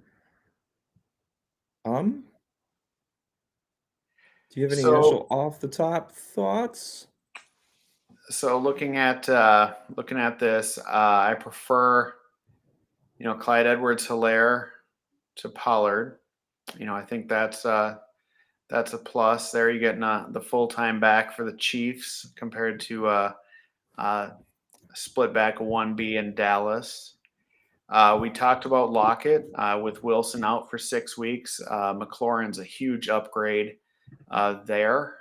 Do you have any initial off-the-top thoughts? So looking at this, I prefer, Clyde Edwards-Helaire to Pollard. I think that's a plus. There you're getting the full-time back for the Chiefs compared to split back 1B in Dallas. We talked about Lockett with Wilson out for 6 weeks. McLaurin's a huge upgrade there.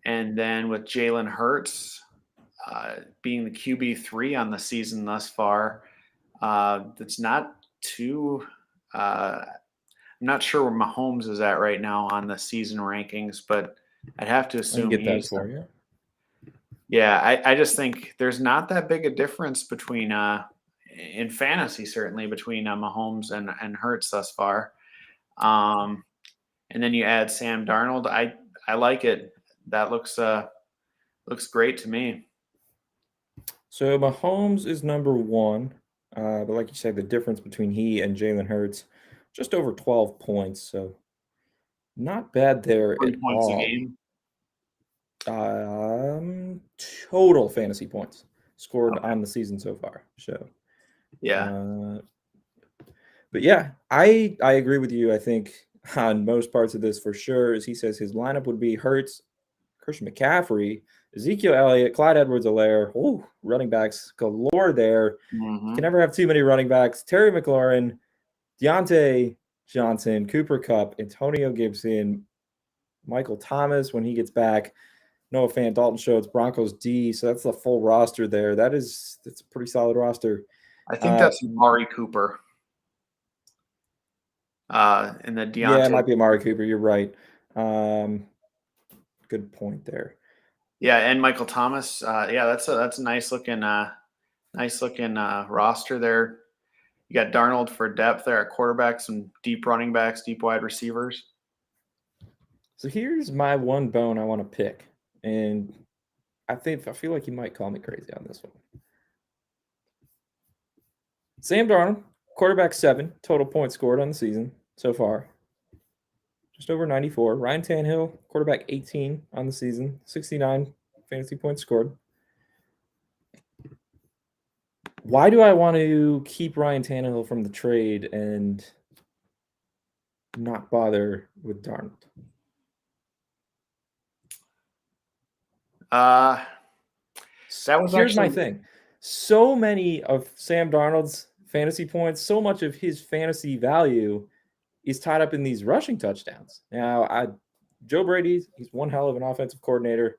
And then with Jalen Hurts being the QB3 on the season thus far, that's not too I'm not sure where Mahomes is at right now on the season rankings, but I'd have to assume get that for you. Yeah, I just think there's not that big a difference between in fantasy, certainly between Mahomes and Hurts thus far. And then you add Sam Darnold. I like it. That looks great to me. So Mahomes is number 1, but like you said, the difference between he and Jalen Hurts, just over 12 points. So not bad there at points all. A game. Total fantasy points scored on the season so far. So yeah. But yeah, I agree with you. I think on most parts of this for sure, as he says, his lineup would be Hurts, Christian McCaffrey, Ezekiel Elliott, Clyde Edwards-Helaire. Ooh, running backs galore there. Mm-hmm. You can never have too many running backs. Terry McLaurin, Deontay Johnson, Cooper Kupp, Antonio Gibson, Michael Thomas when he gets back, Noah Fant, Dalton Schultz, Broncos D. So that's the full roster there. That's a pretty solid roster. I think that's Amari Cooper. And the Deontay. Yeah, it might be Amari Cooper. You're right. Good point there. Yeah, and Michael Thomas. That's a nice looking roster there. You got Darnold for depth there at quarterback, some deep running backs, deep wide receivers. So here's my one bone I want to pick, and I feel like you might call me crazy on this one. Sam Darnold, quarterback 7, total points scored on the season so far. Just over 94. Ryan Tannehill, quarterback 18 on the season, 69 fantasy points scored. Why do I want to keep Ryan Tannehill from the trade and not bother with Darnold? Here's my thing. So many of Sam Darnold's fantasy points, so much of his fantasy value is tied up in these rushing touchdowns. Now, Joe Brady, he's one hell of an offensive coordinator.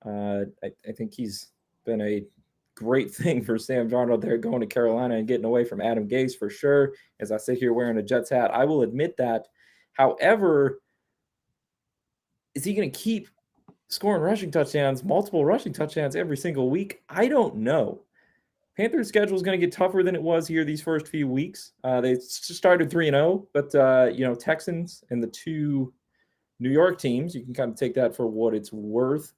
I think he's been a great thing for Sam Darnold there going to Carolina and getting away from Adam Gase for sure. As I sit here wearing a Jets hat, I will admit that. However, is he going to keep scoring rushing touchdowns, multiple rushing touchdowns every single week? I don't know. Panthers' schedule is going to get tougher than it was here these first few weeks. They started 3-0, but Texans and the two New York teams, you can kind of take that for what it's worth.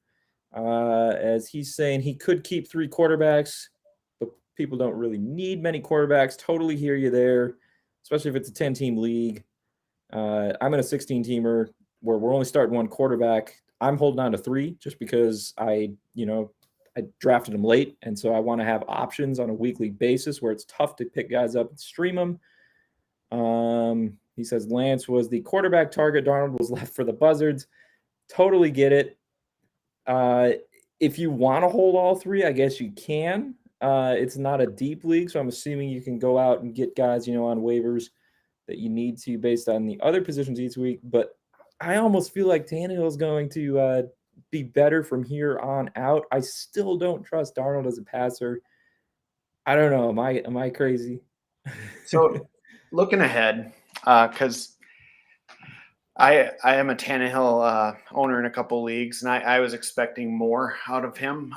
As he's saying, he could keep 3 quarterbacks, but people don't really need many quarterbacks. Totally hear you there, especially if it's a 10-team league. I'm in a 16-teamer where we're only starting 1 quarterback. I'm holding on to 3 just because I drafted them late, and so I want to have options on a weekly basis where it's tough to pick guys up and stream them. He says Lance was the quarterback target. Darnold was left for the Buzzards. Totally get it. If you want to hold all 3, I guess you can. It's not a deep league, so I'm assuming you can go out and get guys, on waivers that you need to based on the other positions each week. But I almost feel like Tannehill is going to be better from here on out. I still don't trust Darnold as a passer. I don't know. Am I crazy? So looking ahead, because I am a Tannehill owner in a couple leagues, and I was expecting more out of him.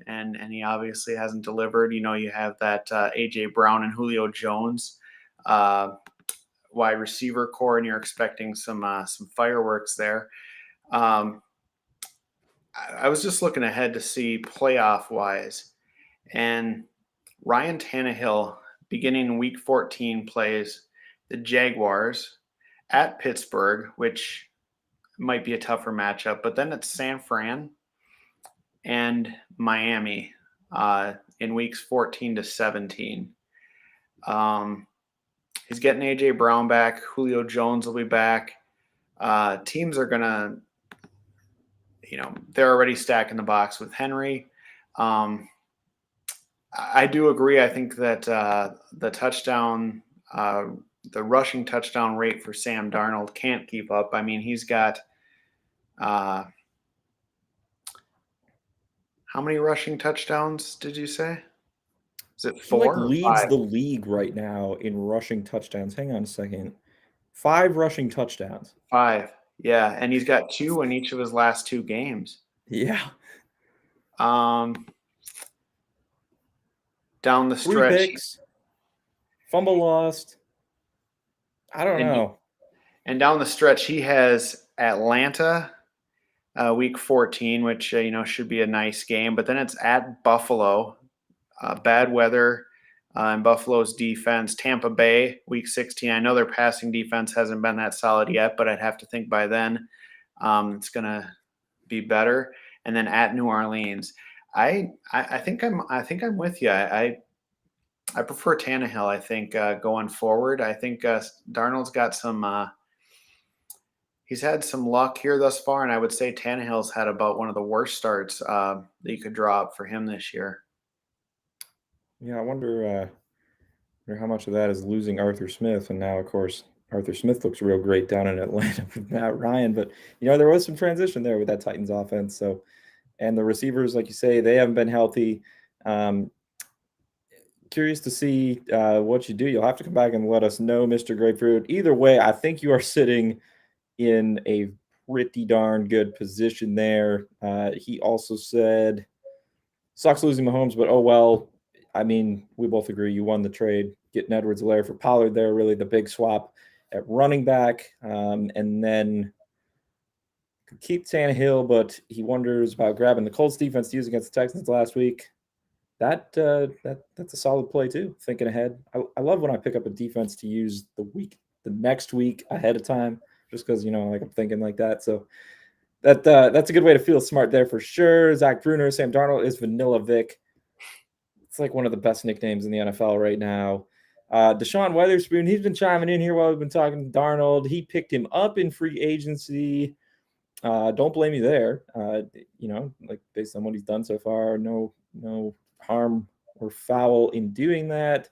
And he obviously hasn't delivered. You have that AJ Brown and Julio Jones wide receiver core, and you're expecting some fireworks there. I was just looking ahead to see playoff wise, and Ryan Tannehill beginning week 14 plays the Jaguars at Pittsburgh, which might be a tougher matchup, but then it's San Fran and Miami in weeks 14 to 17. He's getting AJ Brown back. Julio Jones will be back. Teams are going to, they're already stacking the box with Henry. I do agree. I think that the rushing touchdown rate for Sam Darnold can't keep up. I mean, he's got how many rushing touchdowns did you say? Is it 4? He leads the league right now in rushing touchdowns. Hang on a second. 5 rushing touchdowns. 5. Yeah, and he's got 2 in each of his last 2 games. Yeah. Down the 3 stretch, picks, fumble lost. I don't know. And down the stretch, he has Atlanta week 14, which should be a nice game. But then it's at Buffalo, bad weather, and Buffalo's defense. Tampa Bay week 16. I know their passing defense hasn't been that solid yet, but I'd have to think by then it's going to be better. And then at New Orleans, I think I'm with you. I prefer Tannehill. I think going forward, I think Darnold's got some. He's had some luck here thus far, and I would say Tannehill's had about one of the worst starts that you could draw up for him this year. Yeah, I wonder how much of that is losing Arthur Smith, and now, of course, Arthur Smith looks real great down in Atlanta with Matt Ryan. But there was some transition there with that Titans offense. So, and the receivers, like you say, they haven't been healthy. Curious to see what you do. You'll have to come back and let us know, Mr. Grapefruit. Either way, I think you are sitting in a pretty darn good position there. He also said, sucks losing Mahomes, but oh well. I mean, we both agree you won the trade. Getting Edwards-Helaire for Pollard there, really the big swap at running back. And then could keep Tannehill, but he wonders about grabbing the Colts defense to use against the Texans last week. That's a solid play too, thinking ahead. I love when I pick up a defense to use the next week ahead of time, just because, I'm thinking like that. So that's a good way to feel smart there for sure. Zach Bruner, Sam Darnold is Vanilla Vic. It's like one of the best nicknames in the NFL right now. Deshaun Witherspoon, he's been chiming in here while we've been talking to Darnold. He picked him up in free agency. Don't blame me there. Based on what he's done so far, no harm or foul in doing that.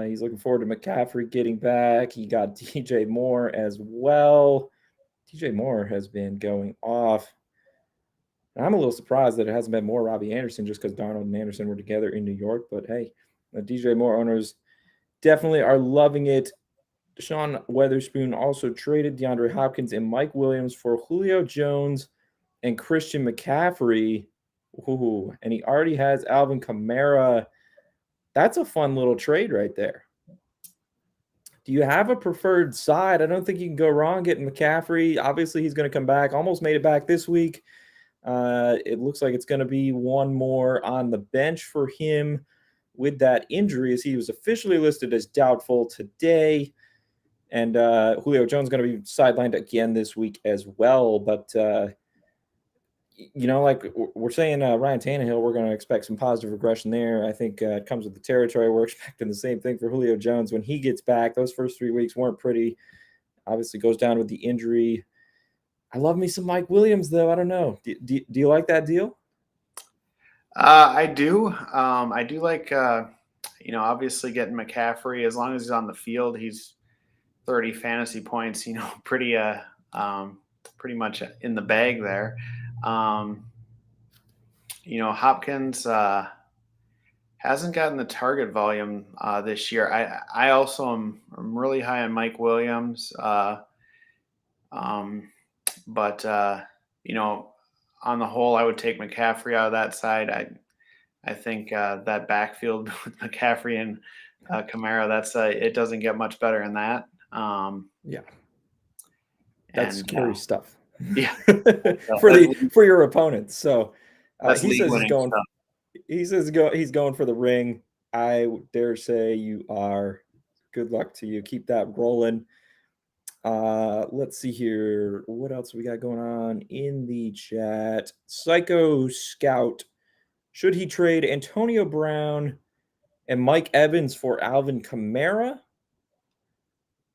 He's looking forward to McCaffrey getting back. He got DJ Moore as well. DJ Moore has been going off. I'm a little surprised that it hasn't been more Robbie Anderson just because Darnold and Anderson were together in New York. But hey, the DJ Moore owners definitely are loving it. Sean Weatherspoon also traded DeAndre Hopkins and Mike Williams for Julio Jones and Christian McCaffrey. Ooh, and he already has Alvin Kamara. That's a fun little trade right there. Do you have a preferred side? I don't think you can go wrong getting McCaffrey. Obviously, he's going to come back. Almost made it back this week. It looks like it's going to be one more on the bench for him with that injury, as he was officially listed as doubtful today. And Julio Jones is going to be sidelined again this week as well. But, like we're saying, Ryan Tannehill, we're going to expect some positive regression there. I think it comes with the territory. We're expecting the same thing for Julio Jones when he gets back. Those first 3 weeks weren't pretty. Obviously goes down with the injury. I love me some Mike Williams, though. I don't know. Do you like that deal? I do. I do like, obviously getting McCaffrey. As long as he's on the field, he's 30 fantasy points, pretty much in the bag there. Hopkins hasn't gotten the target volume this year. I also am really high on Mike Williams. But on the whole, I would take McCaffrey out of that side. I think that backfield with McCaffrey and Kamara, it doesn't get much better than that. Yeah, that's scary stuff. Yeah, for your opponents. So he says he's going for the ring. I dare say you are. Good luck to you. Keep that rolling. Let's see here. What else we got going on in the chat? Psycho Scout. Should he trade Antonio Brown and Mike Evans for Alvin Kamara?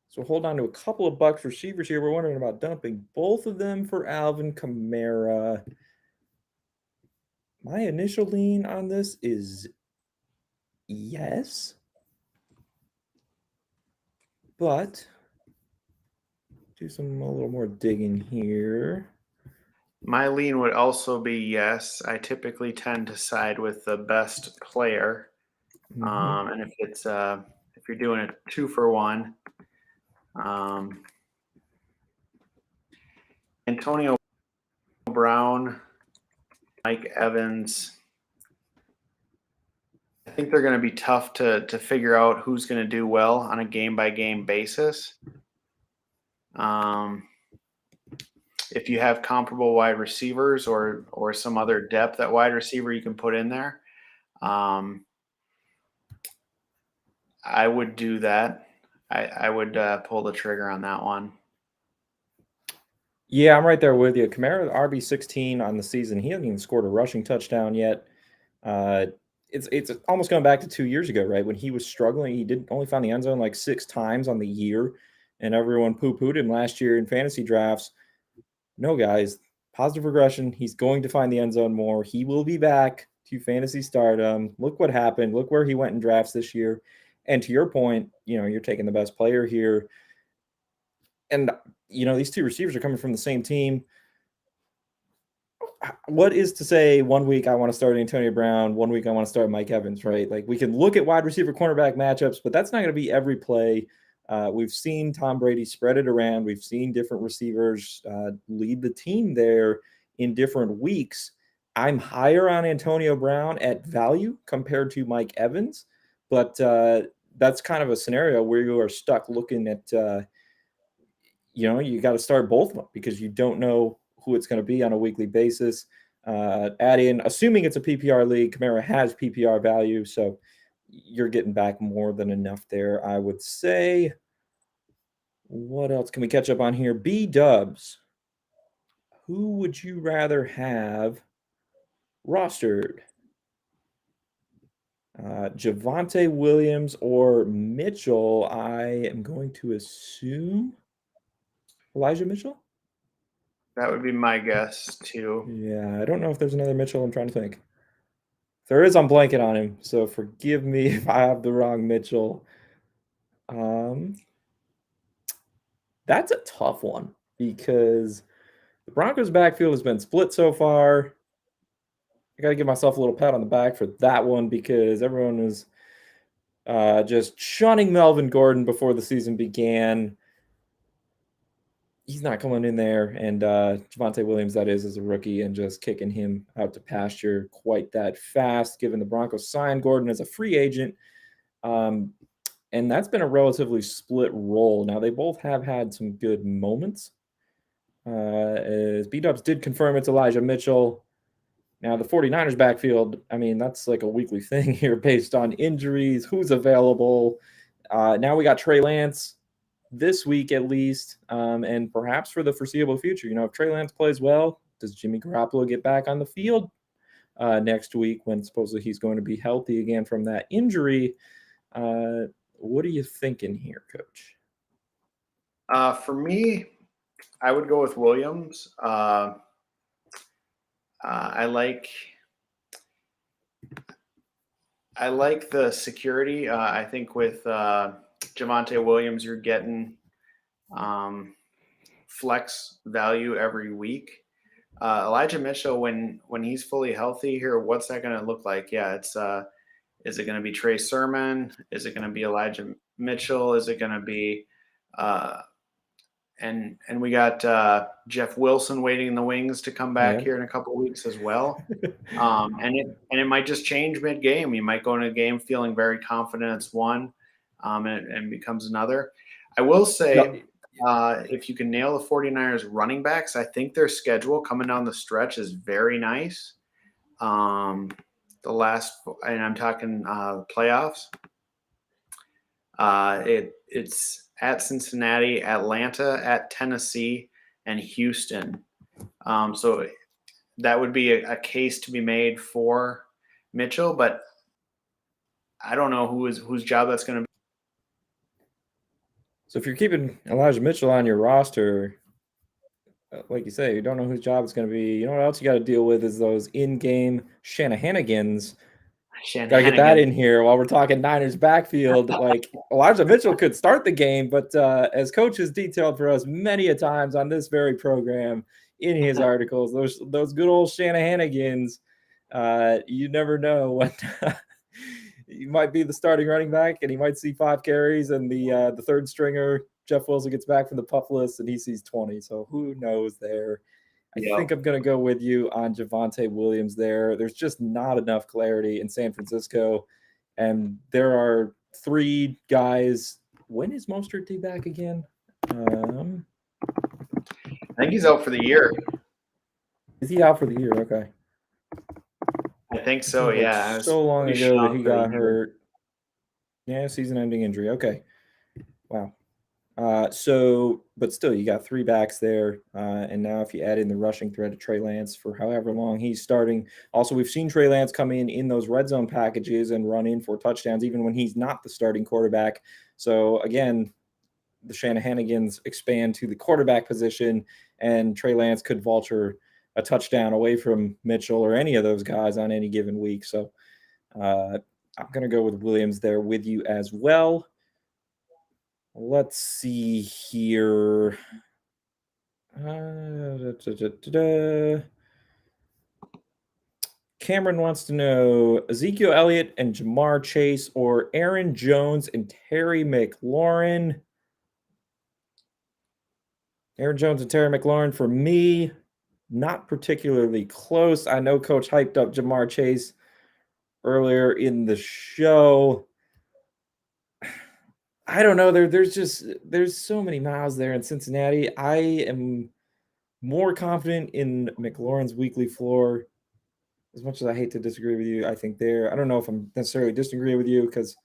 So hold on to a couple of bucks receivers here. We're wondering about dumping both of them for Alvin Kamara. My initial lean on this is yes. But do a little more digging here. My lean would also be yes. I typically tend to side with the best player. And if it's if you're doing a 2-for-1, Antonio Brown, Mike Evans, I think they're going to be tough to figure out who's going to do well on a game-by-game basis. If you have comparable wide receivers or some other depth at wide receiver you can put in there, I would do that. I would pull the trigger on that one. Yeah, I'm right there with you. Kamara, RB16 on the season. He hasn't even scored a rushing touchdown yet. It's almost going back to 2 years ago, right? When he was struggling, he only found the end zone like 6 times on the year, and everyone poo-pooed him last year in fantasy drafts. No, guys, positive regression. He's going to find the end zone more. He will be back to fantasy stardom. Look what happened. Look where he went in drafts this year. And to your point, you're taking the best player here. And, these two receivers are coming from the same team. What is to say 1 week I want to start Antonio Brown, 1 week I want to start Mike Evans, right? Like, we can look at wide receiver cornerback matchups, but that's not going to be every play. We've seen Tom Brady spread it around. We've seen different receivers lead the team there in different weeks. I'm higher on Antonio Brown at value compared to Mike Evans, but that's kind of a scenario where you are stuck looking at, you got to start both of them because you don't know who it's going to be on a weekly basis. Add in, assuming it's a PPR league, Kamara has PPR value, so you're getting back more than enough there, I would say. What else can we catch up on here? B-Dubs. Who would you rather have rostered? Javonte Williams or Mitchell? I am going to assume Elijah Mitchell. That would be my guess too. Yeah, I don't know if there's another Mitchell. I'm trying to think. there is, I'm blanking on him, so forgive me if I have the wrong Mitchell. That's a tough one because the Broncos' backfield has been split so far. I got to give myself a little pat on the back for that one because everyone was just shunning Melvin Gordon before the season began. He's not coming in there, and Javonte Williams, that is a rookie, and just kicking him out to pasture quite that fast, given the Broncos signed Gordon as a free agent. And that's been a relatively split role. Now, they both have had some good moments. As B-Dubs did confirm it's Elijah Mitchell. Now, the 49ers backfield, I mean, that's like a weekly thing here based on injuries, who's available. Now we got Trey Lance this week at least, and perhaps for the foreseeable future. You know, if Trey Lance plays well, does Jimmy Garoppolo get back on the field next week when supposedly he's going to be healthy again from that injury? What are you thinking here, Coach? For me, I would go with Williams. I like the security. I think with Javonte Williams, you're getting flex value every week. Elijah Mitchell, when he's fully healthy here, what's that going to look like? Yeah, it's is it going to be Trey Sermon? Is it going to be Elijah Mitchell? Is it going to be and we got Jeff Wilson waiting in the wings to come back here in a couple of weeks as well. And it might just change mid-game. You might go into a game feeling very confident it's one, and becomes another. I will say, if you can nail the 49ers running backs, I think their schedule coming down the stretch is very nice. And I'm talking playoffs. It's at Cincinnati, Atlanta, at Tennessee, and Houston. So that would be a case to be made for Mitchell, but I don't know whose job that's going to be. So if you're keeping Elijah Mitchell on your roster, like you say, you don't know whose job it's going to be. You know what else you got to deal with is those in-game Shanahanigans. Got to get that in here while we're talking Niners backfield. Like Elijah Mitchell could start the game, but as Coach has detailed for us many a times on this very program in his articles, those good old Shanahanigans, you never know when you might be the starting running back and he might see 5 carries and the third stringer Jeff Wilson gets back from the pup list and he sees 20. So who knows there? I think I'm going to go with you on Javonte Williams there. There's just not enough clarity in San Francisco. And there are 3 guys. When is Mostert due back again? I think he's out for the year. Is he out for the year? Okay. I think so, yeah. So long ago that he got hurt. Yeah, season-ending injury. Okay. Wow. But still, you got 3 backs there. And now if you add in the rushing threat of Trey Lance for however long he's starting. Also, we've seen Trey Lance come in those red zone packages and run in for touchdowns, even when he's not the starting quarterback. So again, the Shanahanigans expand to the quarterback position and Trey Lance could vulture a touchdown away from Mitchell or any of those guys on any given week. So I'm going to go with Williams there with you as well. Let's see here. Cameron wants to know Ezekiel Elliott and Jamar Chase or Aaron Jones and Terry McLaurin. Aaron Jones and Terry McLaurin for me, not particularly close. I know Coach hyped up Jamar Chase earlier in the show. I don't know. There's so many miles there in Cincinnati. I am more confident in McLaurin's weekly floor. As much as I hate to disagree with you, I think I don't know if I'm necessarily disagreeing with you because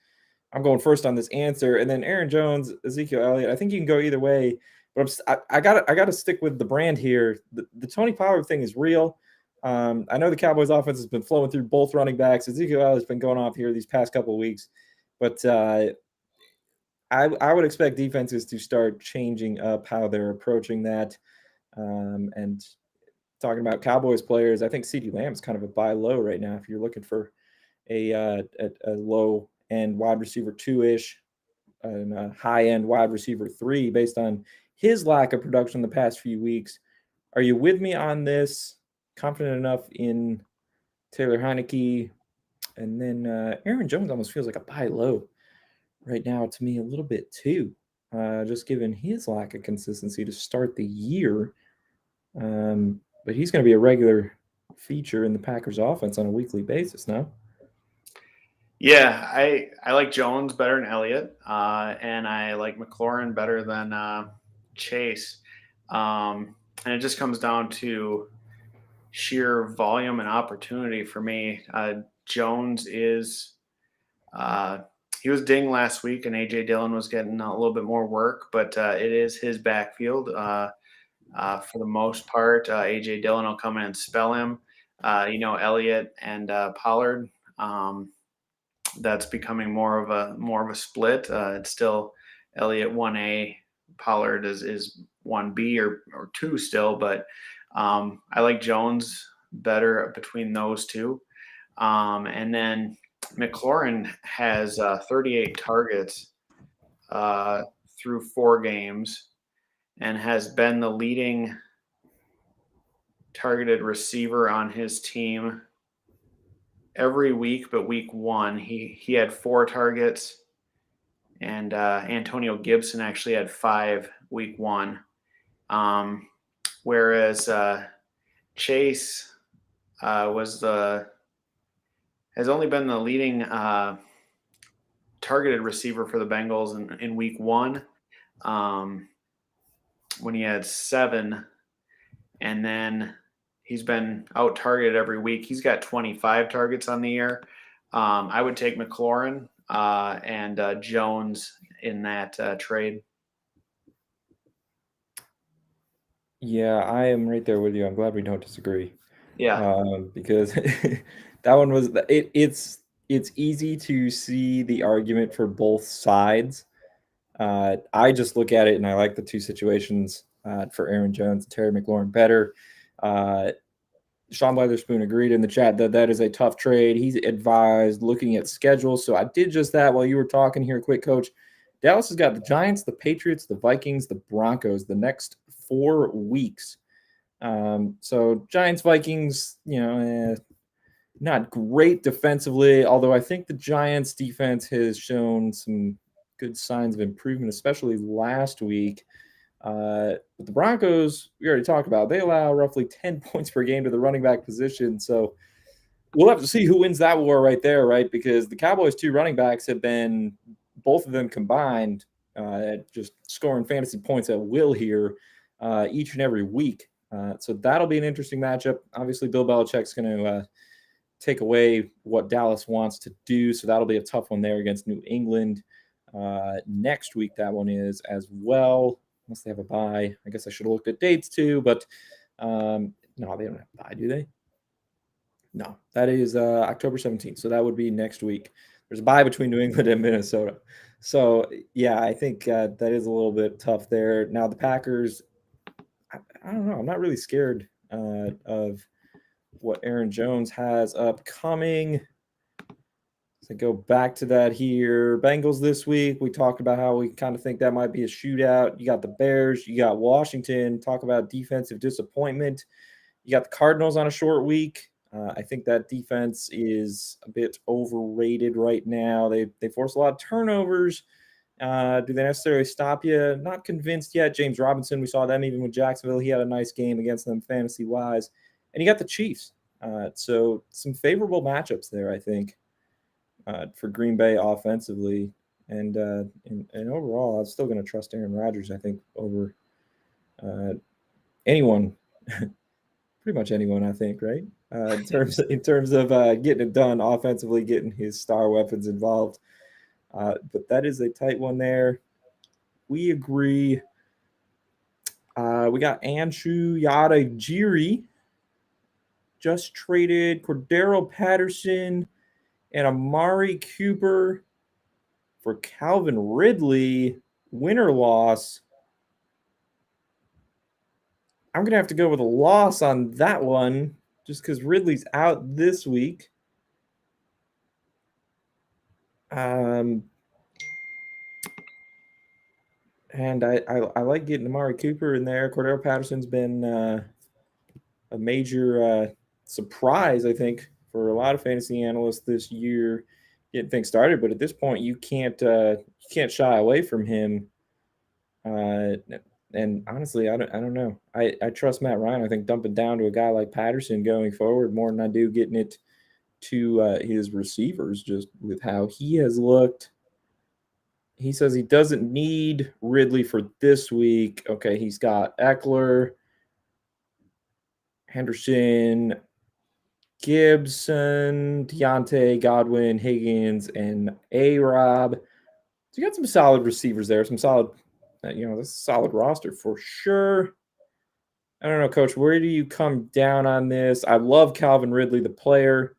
I'm going first on this answer. And then Aaron Jones, Ezekiel Elliott. I think you can go either way, but I gotta stick with the brand here. The Tony Pollard thing is real. I know the Cowboys offense has been flowing through both running backs. Ezekiel Elliott's been going off here these past couple of weeks, but I would expect defenses to start changing up how they're approaching that. And talking about Cowboys players, I think CeeDee Lamb's kind of a buy low right now if you're looking for a low end wide receiver 2-ish and a high end wide receiver 3 based on his lack of production the past few weeks. Are you with me on this? Confident enough in Taylor Heineke? And then Aaron Jones almost feels like a buy low right now to me a little bit too, just given his lack of consistency to start the year. But he's going to be a regular feature in the Packers offense on a weekly basis now. Yeah, I like Jones better than Elliott, and I like McLaurin better than Chase. And it just comes down to sheer volume and opportunity for me. Jones is he was dinged last week, and AJ Dillon was getting a little bit more work, but it is his backfield for the most part. AJ Dillon will come in and spell him. Elliott and Pollard. That's becoming more of a split. It's still Elliott 1A, Pollard is 1B or 2 still, but I like Jones better between those two. And then McLaurin has 38 targets through 4 games and has been the leading targeted receiver on his team every week, but week 1 he had 4 targets, and Antonio Gibson actually had 5 week 1, whereas Chase has only been the leading targeted receiver for the Bengals in week 1, when he had 7, and then he's been out targeted every week. He's got 25 targets on the year. I would take McLaurin and Jones in that trade. Yeah, I am right there with you. I'm glad we don't disagree. Yeah. Because that one was it's easy to see the argument for both sides. I just look at it and I like the two situations for Aaron Jones and Terry McLaurin better. Sean Weatherspoon agreed in the chat that is a tough trade. He's advised looking at schedules. So I did just that while you were talking here. Quick, Coach. Dallas has got the Giants, the Patriots, the Vikings, the Broncos the next 4 weeks. So Giants, Vikings, not great defensively, although I think the Giants defense has shown some good signs of improvement, especially last week. But the Broncos, we already talked about, they allow roughly 10 points per game to the running back position. So we'll have to see who wins that war right there, right? Because the Cowboys' 2 running backs have been, both of them combined, just scoring fantasy points at will here each and every week. So that'll be an interesting matchup. Obviously, Bill Belichick's going to take away what Dallas wants to do. So that'll be a tough one there against New England. Next week, that one is as well. Unless they have a bye. I guess I should have looked at dates too, but no, they don't have a bye, do they? No, that is October 17th. So that would be next week. There's a bye between New England and Minnesota. So, yeah, I think that is a little bit tough there. Now, the Packers, I don't know. I'm not really scared of what Aaron Jones has upcoming. So go back to that here. Bengals this week. We talked about how we kind of think that might be a shootout. You got the Bears. You got Washington. Talk about defensive disappointment. You got the Cardinals on a short week. I think that defense is a bit overrated right now. They force a lot of turnovers. Do they necessarily stop you? Not convinced yet. James Robinson, we saw them even with Jacksonville. He had a nice game against them fantasy-wise. And you got the Chiefs. So some favorable matchups there, I think. For Green Bay offensively, and overall, I'm still going to trust Aaron Rodgers. I think over anyone, pretty much anyone. I think, right? In terms of getting it done offensively, getting his star weapons involved. But that is a tight one there. We agree. We got Anshu Yadajiri just traded Cordero Patterson and Amari Cooper for Calvin Ridley. Win or loss? I'm going to have to go with a loss on that one just because Ridley's out this week. Um, and I like getting Amari Cooper in there. Cordell Patterson's been a major surprise, I think, for a lot of fantasy analysts this year, getting things started. But at this point, you can't shy away from him. Uh, and honestly, I don't know. I trust Matt Ryan. I think dumping down to a guy like Patterson going forward more than I do getting it to his receivers, just with how he has looked. He says he doesn't need Ridley for this week. Okay, he's got Eckler, Henderson, Gibson, Deontay, Godwin, Higgins, and A-Rob. So you got some solid receivers there, some solid, that's a solid roster for sure. I don't know, Coach, where do you come down on this? I love Calvin Ridley, the player.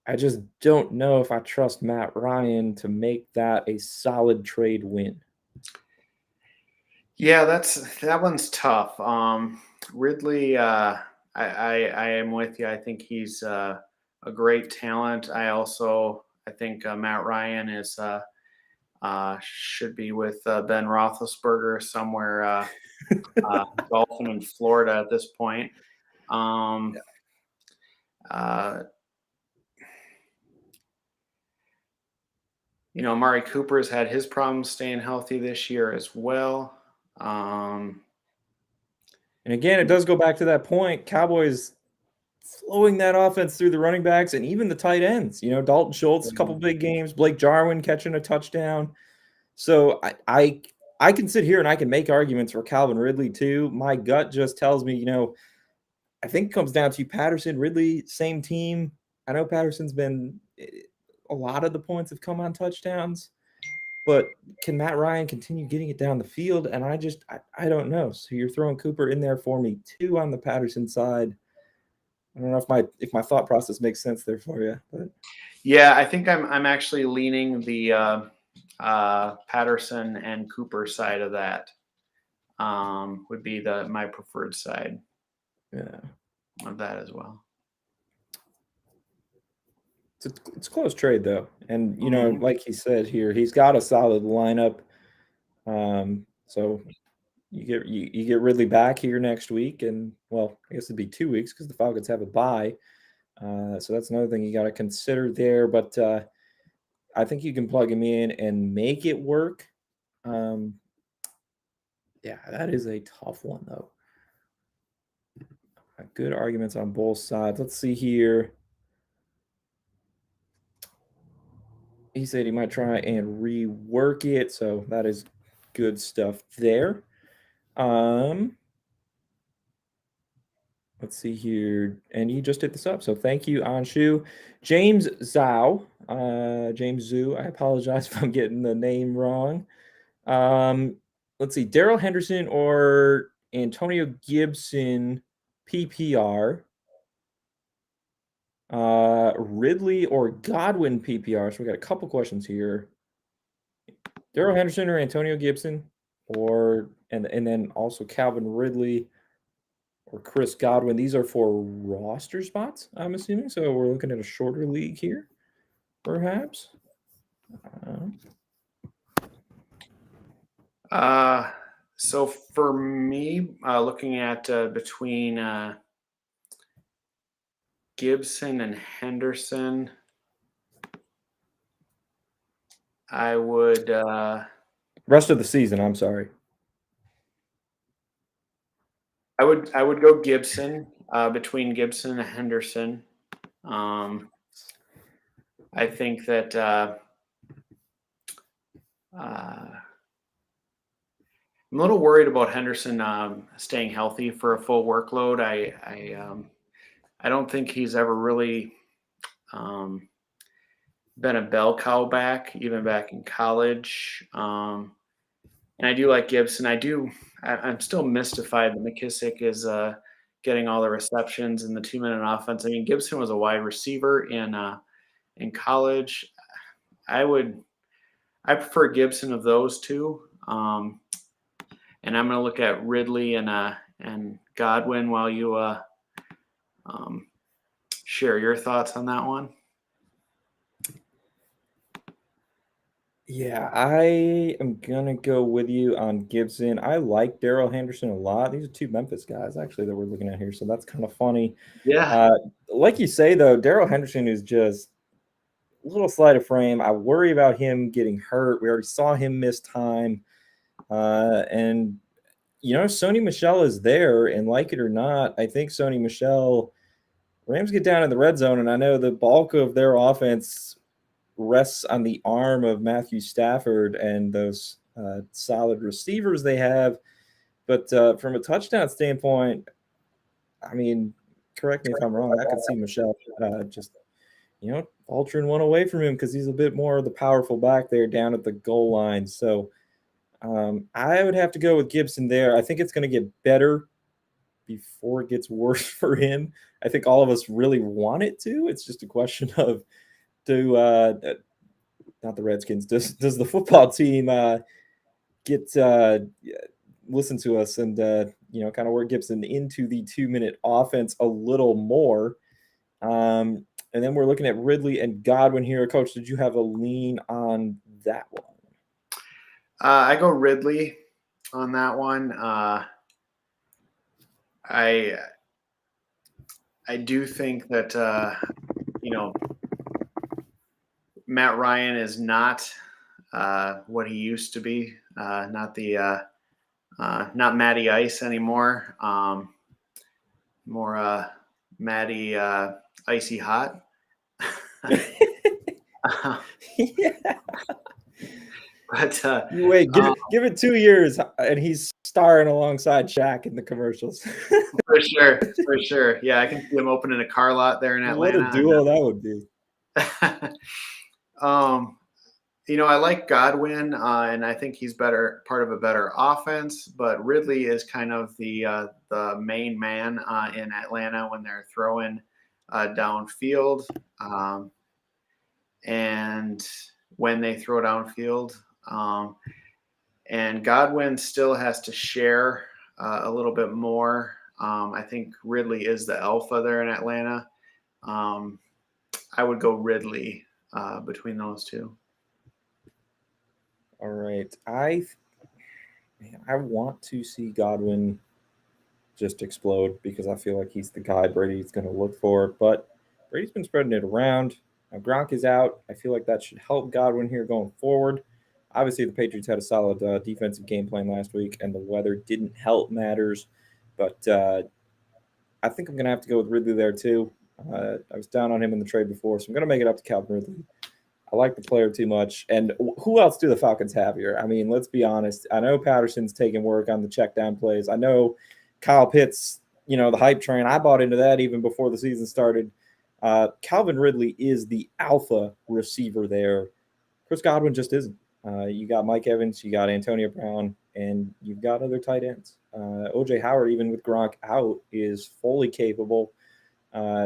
I just don't know if I trust Matt Ryan to make that a solid trade win. Yeah, that one's tough. Ridley, I am with you. I think he's a great talent. I think Matt Ryan is should be with Ben Roethlisberger somewhere golfing in Florida at this point. Amari Cooper's had his problems staying healthy this year as well. And again, it does go back to that point. Cowboys flowing that offense through the running backs and even the tight ends. Dalton Schultz, a couple big games, Blake Jarwin catching a touchdown. So I can sit here and I can make arguments for Calvin Ridley too. My gut just tells me, I think it comes down to Patterson, Ridley, same team. I know Patterson's been a lot of the points have come on touchdowns, but can Matt Ryan continue getting it down the field? And I don't know. So you're throwing Cooper in there for me too on the Patterson side. I don't know if my thought process makes sense there for you. But yeah, I think I'm actually leaning the Patterson and Cooper side of that. Would be my preferred side. Yeah, of that as well. It's a close trade though, and like he said here, he's got a solid lineup. So you get Ridley back here next week, and well, I guess it'd be 2 weeks because the Falcons have a bye. So that's another thing you got to consider there. But I think you can plug him in and make it work. Yeah, that is a tough one though. Good arguments on both sides. Let's see here. He said he might try and rework it, so that is good stuff there. Let's see here, and you just hit this up, so thank you, Anshu. James Zhao, James Zhu. I apologize if I'm getting the name wrong. Let's see, Darrell Henderson or Antonio Gibson, PPR. Ridley or Godwin, PPR. So we got a couple questions here. Darrell Henderson or Antonio Gibson, and then also Calvin Ridley or Chris Godwin. These are for roster spots, I'm assuming. So we're looking at a shorter league here, perhaps. So for me, looking at between Gibson and Henderson, I would rest of the season. I'm sorry. I would go Gibson between Gibson and Henderson. I think that I'm a little worried about Henderson staying healthy for a full workload. I don't think he's ever really been a bell cow back, even back in college. And I do like Gibson. I'm still mystified that McKissick is getting all the receptions in the 2-minute offense. I mean, Gibson was a wide receiver in college. I prefer Gibson of those two. And I'm going to look at Ridley and Godwin while you share your thoughts on that one. Yeah, I am gonna go with you on Gibson. I like Daryl Henderson a lot. These are two Memphis guys actually that we're looking at here, so that's kind of funny. Yeah. Uh, like you say though, Daryl Henderson is just a little slight of frame. I worry about him getting hurt. We already saw him miss time, and Sony Michelle is there, and like it or not, I think Sony Michelle Rams get down in the red zone, and I know the bulk of their offense rests on the arm of Matthew Stafford and those solid receivers they have. But from a touchdown standpoint, I mean, correct me if I'm wrong. I could see Michelle just altering one away from him because he's a bit more of the powerful back there down at the goal line. So I would have to go with Gibson there. I think it's going to get better before it gets worse for him. I think all of us really want it to. It's just a question of do not the Redskins. Does the football team get listen to us and kind of work Gibson into the 2-minute offense a little more? And then we're looking at Ridley and Godwin here. Coach, did you have a lean on that one? I go Ridley on that one. I do think that Matt Ryan is not what he used to be. Not Matty Ice anymore. More Matty Icy Hot. Yeah. But You wait, give it 2 years, and he's starring alongside Shaq in the commercials. for sure. Yeah, I can see him opening a car lot there in Atlanta. What a duo that would be. I like Godwin, and I think he's part of a better offense. But Ridley is kind of the main man in Atlanta when they're throwing downfield, and when they throw downfield. And Godwin still has to share a little bit more. I think Ridley is the alpha there in Atlanta. I would go Ridley between those two. All right. I want to see Godwin just explode because I feel like he's the guy Brady's going to look for. But Brady's been spreading it around. Now Gronk is out. I feel like that should help Godwin here going forward. Obviously, the Patriots had a solid defensive game plan last week, and the weather didn't help matters. But I think I'm going to have to go with Ridley there too. I was down on him in the trade before, so I'm going to make it up to Calvin Ridley. I like the player too much. And who else do the Falcons have here? I mean, let's be honest. I know Patterson's taking work on the check down plays. I know Kyle Pitts, the hype train. I bought into that even before the season started. Calvin Ridley is the alpha receiver there. Chris Godwin just isn't. You got Mike Evans, you got Antonio Brown, and you've got other tight ends. OJ Howard, even with Gronk out, is fully capable.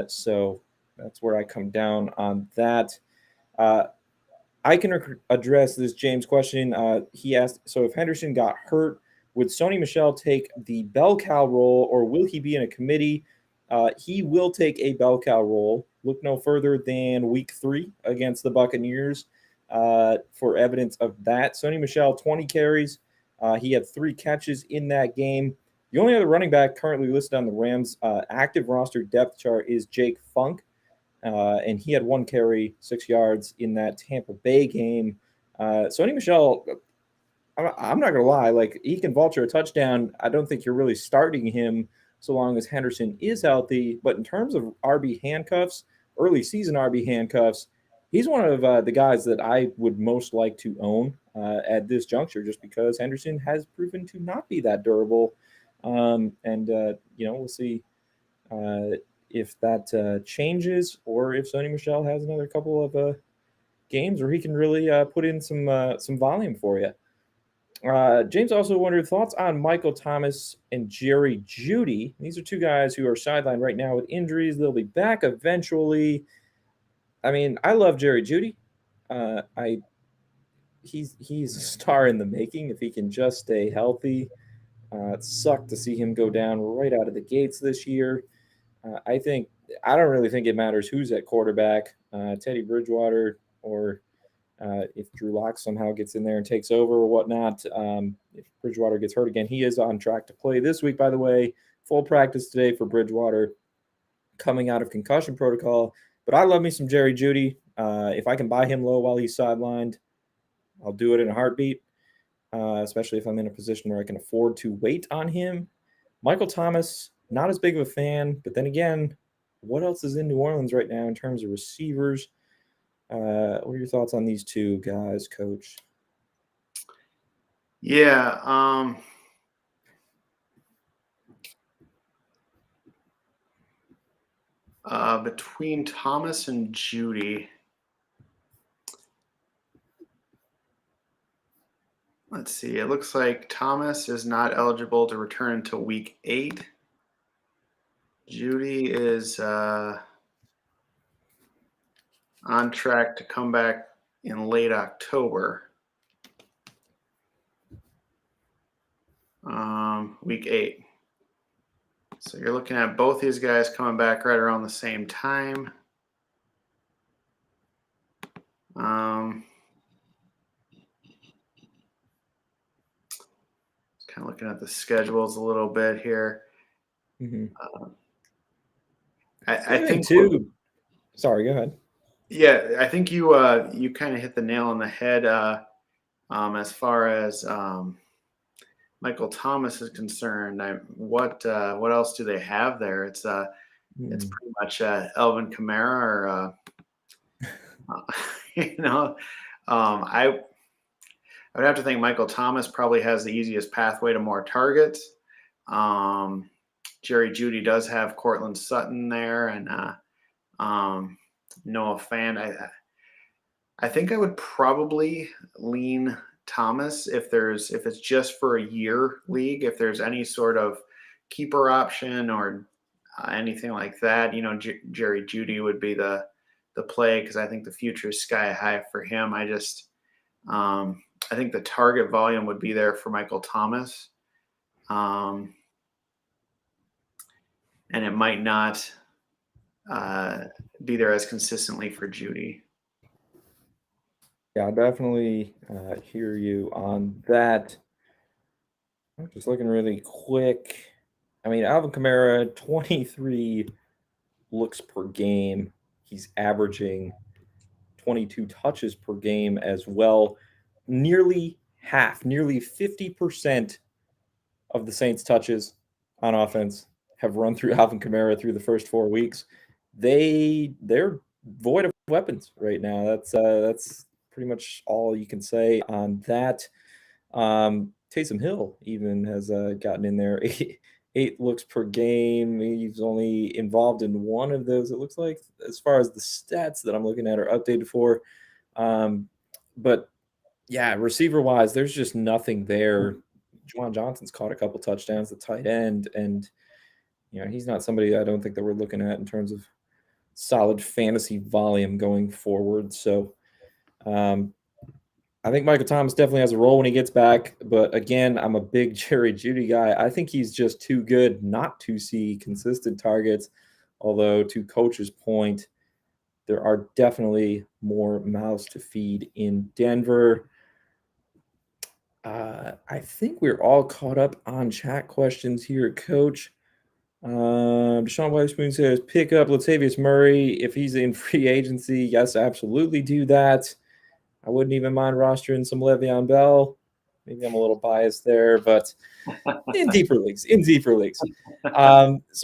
So that's where I come down on that. I can address this James question. He asked, so if Henderson got hurt, would Sony Michel take the bell cow role, or will he be in a committee? He will take a bell cow role. Look no further than week 3 against the Buccaneers for evidence of that. Sony Michel, 20 carries. He had 3 catches in that game. The only other running back currently listed on the Rams' active roster depth chart is Jake Funk. And he had 1 carry, 6 yards in that Tampa Bay game. Sony Michel, I'm not going to lie, like he can vulture a touchdown. I don't think you're really starting him so long as Henderson is healthy. But in terms of RB handcuffs, early season RB handcuffs, he's one of the guys that I would most like to own at this juncture just because Henderson has proven to not be that durable. We'll see if that changes or if Sony Michel has another couple of games where he can really put in some volume for you. James also wondered thoughts on Michael Thomas and Jerry Jeudy. These are 2 guys who are sidelined right now with injuries. They'll be back eventually. I mean, I love Jerry Jeudy. He's a star in the making if he can just stay healthy. It sucked to see him go down right out of the gates this year. I don't really think it matters who's at quarterback, Teddy Bridgewater or if Drew Lock somehow gets in there and takes over or whatnot. If Bridgewater gets hurt again, he is on track to play this week, by the way. Full practice today for Bridgewater coming out of concussion protocol. But I love me some Jerry Jeudy. If I can buy him low while he's sidelined, I'll do it in a heartbeat, especially if I'm in a position where I can afford to wait on him. Michael Thomas, not as big of a fan, but then again, what else is in New Orleans right now in terms of receivers? What are your thoughts on these two guys, Coach? Yeah. Between Thomas and Jeudy, let's see. It looks like Thomas is not eligible to return until week 8. Jeudy is on track to come back in late October. Week 8. So you're looking at both these guys coming back right around the same time. Kind of looking at the schedules a little bit here. Mm-hmm. I think too. Sorry, go ahead. Yeah, I think you kind of hit the nail on the head as far as Michael Thomas is concerned. What else do they have there? It's pretty much Alvin Kamara, or I would have to think Michael Thomas probably has the easiest pathway to more targets. Jerry Jeudy does have Cortland Sutton there, and Noah Fant. I think I would probably lean Thomas if it's just for a year league. If there's any sort of keeper option or anything like that, Jerry Jeudy would be the play, because I think the future is sky high for him. I think the target volume would be there for Michael Thomas, and it might not be there as consistently for Jeudy. Yeah, I definitely hear you on that. I'm just looking really quick. I mean, Alvin Kamara, 23 looks per game. He's averaging 22 touches per game as well. Nearly 50% of the Saints' touches on offense have run through Alvin Kamara through the first 4 weeks. They're void of weapons right now. That's pretty much all you can say on that. Taysom Hill even has gotten in there. Eight looks per game. He's only involved in one of those, it looks like, as far as the stats that I'm looking at are updated for. But yeah, receiver-wise, there's just nothing there. Juwan Johnson's caught a couple touchdowns, the tight end, and he's not somebody I don't think that we're looking at in terms of solid fantasy volume going forward. So I think Michael Thomas definitely has a role when he gets back. But again, I'm a big Jerry Jeudy guy. I think he's just too good not to see consistent targets. Although, to Coach's point, there are definitely more mouths to feed in Denver. I think we're all caught up on chat questions here, Coach. Deshaun Witherspoon says, pick up Latavius Murray if he's in free agency. Yes, absolutely do that. I wouldn't even mind rostering some Le'Veon Bell. Maybe I'm a little biased there, but in deeper leagues. So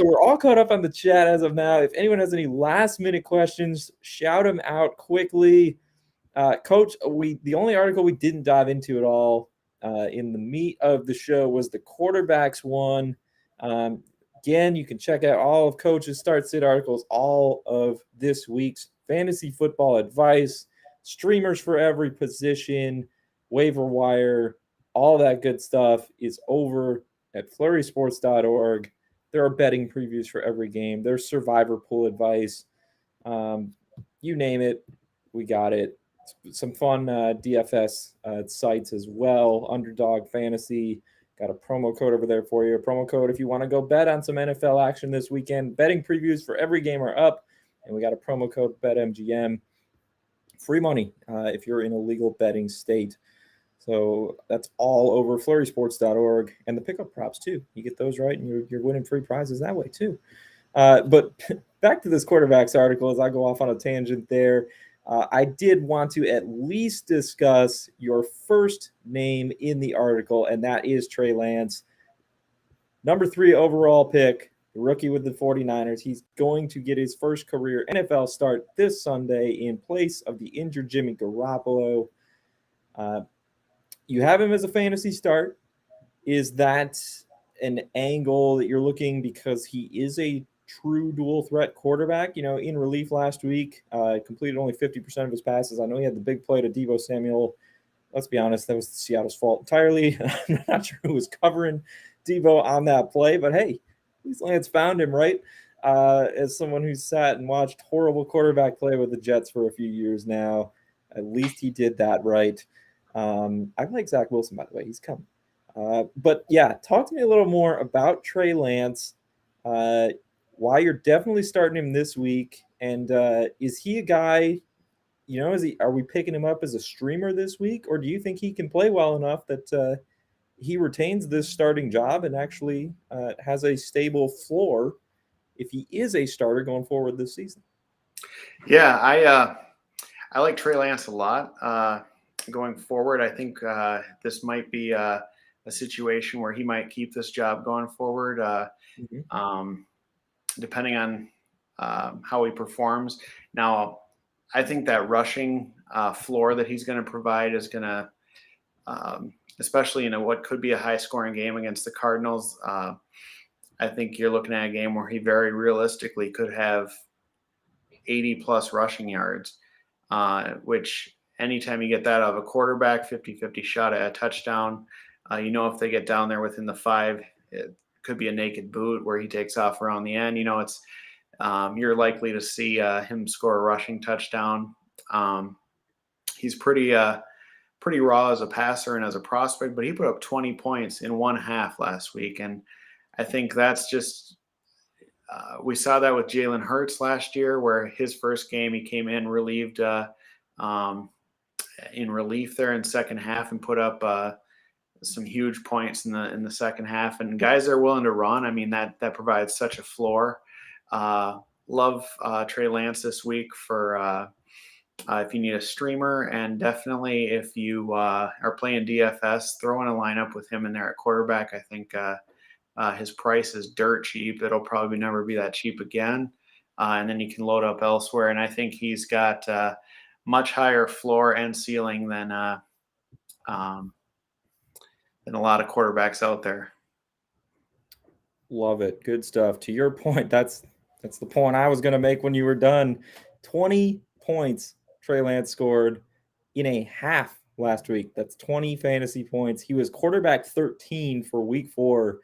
we're all caught up on the chat as of now. If anyone has any last-minute questions, shout them out quickly. Coach, the only article we didn't dive into at all in the meat of the show was the quarterbacks one. Again, you can check out all of Coach's start-sit articles, all of this week's fantasy football advice, streamers for every position, waiver wire, all that good stuff is over at flurrysports.org. There are betting previews for every game. There's survivor pool advice. You name it, we got it. Some fun DFS sites as well. Underdog Fantasy. Got a promo code over there for you. A promo code if you want to go bet on some NFL action this weekend. Betting previews for every game are up. And we got a promo code BetMGM. free money if you're in a legal betting state. So that's all over flurrysports.org, and the pickup props too. You get those right, and you're winning free prizes that way too. But back to this quarterbacks article as I go off on a tangent there. I did want to at least discuss your first name in the article, and that is Trey Lance. Number 3 overall pick, the rookie with the 49ers. He's going to get his first career NFL start this Sunday in place of the injured Jimmy Garoppolo. You have him as a fantasy start. Is that an angle that you're looking because he is a true dual threat quarterback? In relief last week, completed only 50% of his passes. I know he had the big play to Deebo Samuel. Let's be honest, that was Seattle's fault entirely. I'm not sure who was covering Deebo on that play, but hey, at least Lance found him, right? As someone who's sat and watched horrible quarterback play with the Jets for a few years now, at least he did that right. I like Zach Wilson, by the way. He's coming. But yeah, talk to me a little more about Trey Lance, why you're definitely starting him this week, and is he a guy, are we picking him up as a streamer this week, or do you think he can play well enough that he retains this starting job and actually has a stable floor if he is a starter going forward this season? Yeah, I like Trey Lance a lot. Going forward, I think this might be a situation where he might keep this job going forward, depending on how he performs. Now, I think that rushing floor that he's going to provide is going to, especially in what could be a high-scoring game against the Cardinals, I think you're looking at a game where he very realistically could have 80-plus rushing yards, which anytime you get that out of a quarterback, 50-50 shot at a touchdown, if they get down there within the 5, it could be a naked boot where he takes off around the end. It's you're likely to see him score a rushing touchdown. He's pretty raw as a passer and as a prospect, but he put up 20 points in one half last week. And I think that's just we saw that with Jalen Hurts last year, where his first game he came in relieved in relief there in second half and put up some huge points in the second half. And guys are willing to run. I mean, that provides such a floor. Love Trey Lance this week for if you need a streamer, and definitely if you are playing DFS, throw in a lineup with him in there at quarterback. I think his price is dirt cheap. It'll probably never be that cheap again. And then you can load up elsewhere. And I think he's got much higher floor and ceiling than a lot of quarterbacks out there. Love it. Good stuff. To your point, that's the point I was going to make when you were done. 20 points Trey Lance scored in a half last week. That's 20 fantasy points. He was quarterback 13 for week 4.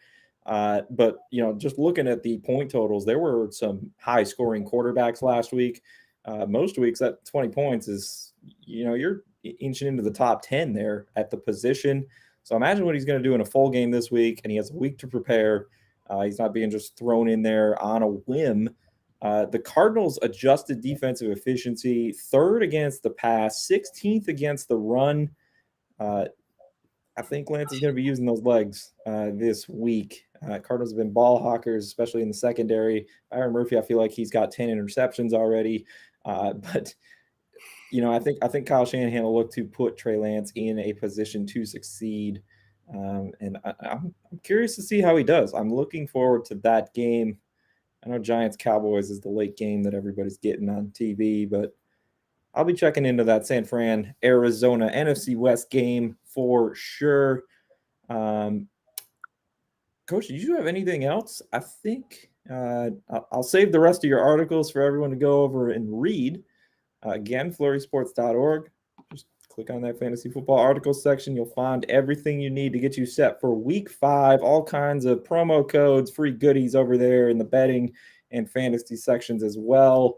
But, just looking at the point totals, there were some high scoring quarterbacks last week. Most weeks that 20 points is, you're inching into the top 10 there at the position. So imagine what he's going to do in a full game this week, and he has a week to prepare. He's not being just thrown in there on a whim. The Cardinals' adjusted defensive efficiency, 3rd against the pass, 16th against the run. I think Lance is going to be using those legs this week. Cardinals have been ball hawkers, especially in the secondary. Byron Murphy, I feel like he's got 10 interceptions already. But I think Kyle Shanahan will look to put Trey Lance in a position to succeed. And I'm curious to see how he does. I'm looking forward to that game. I know Giants-Cowboys is the late game that everybody's getting on TV, but I'll be checking into that San Fran, Arizona NFC West game for sure. Coach, did you have anything else? I think I'll save the rest of your articles for everyone to go over and read. Again, flurrysports.org. Just click on that fantasy football articles section. You'll find everything you need to get you set for week 5. All kinds of promo codes, free goodies over there in the betting and fantasy sections as well.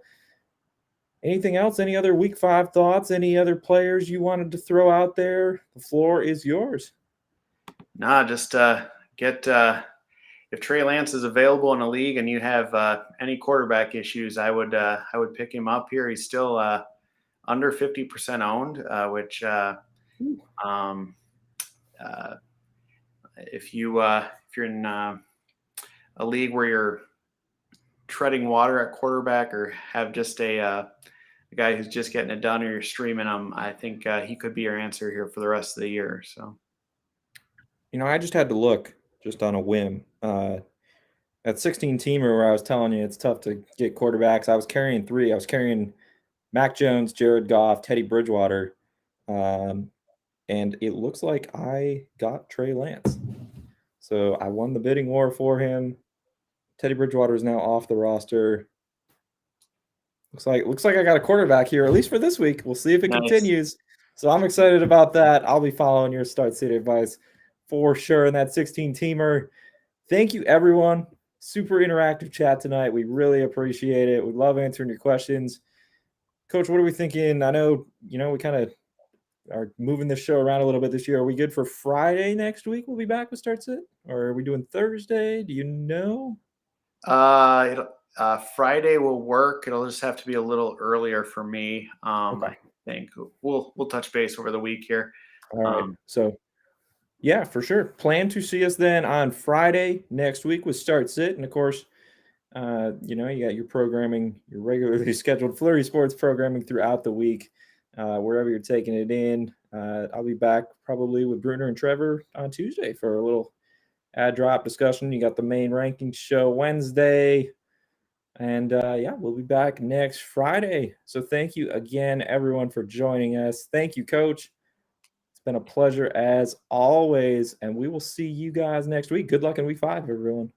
Anything else? Any other week 5 thoughts? Any other players you wanted to throw out there? The floor is yours. Nah, just get if Trey Lance is available in a league and you have any quarterback issues, I would pick him up here. He's still under 50% owned, which if you're in a league where you're treading water at quarterback or have just a guy who's just getting it done, or you're streaming him, I think he could be your answer here for the rest of the year. So, I just had to look just on a whim. That 16 teamer where I was telling you it's tough to get quarterbacks. I was carrying 3. I was carrying Mac Jones, Jared Goff, Teddy Bridgewater, and it looks like I got Trey Lance. So I won the bidding war for him. Teddy Bridgewater is now off the roster. Looks like I got a quarterback here, at least for this week. We'll see if it continues. So I'm excited about that. I'll be following your start city advice for sure in that 16-teamer. Thank you, everyone. Super interactive chat tonight. We really appreciate it. We love answering your questions. Coach, what are we thinking? I know, we kind of are moving the show around a little bit this year. Are we good for Friday next week? We'll be back with Start Sit? Or are we doing Thursday? Do you know? Friday will work. It'll just have to be a little earlier for me. Okay. I think we'll touch base over the week here. All right. So, yeah, for sure. Plan to see us then on Friday next week with Start Sit. And of course, you got your programming, your regularly scheduled Flurry Sports programming throughout the week, wherever you're taking it in. I'll be back probably with Bruner and Trevor on Tuesday for a little ad drop discussion. You got the main rankings show Wednesday. And we'll be back next Friday. So thank you again, everyone, for joining us. Thank you, Coach. It's been a pleasure as always. And we will see you guys next week. Good luck in week 5, everyone.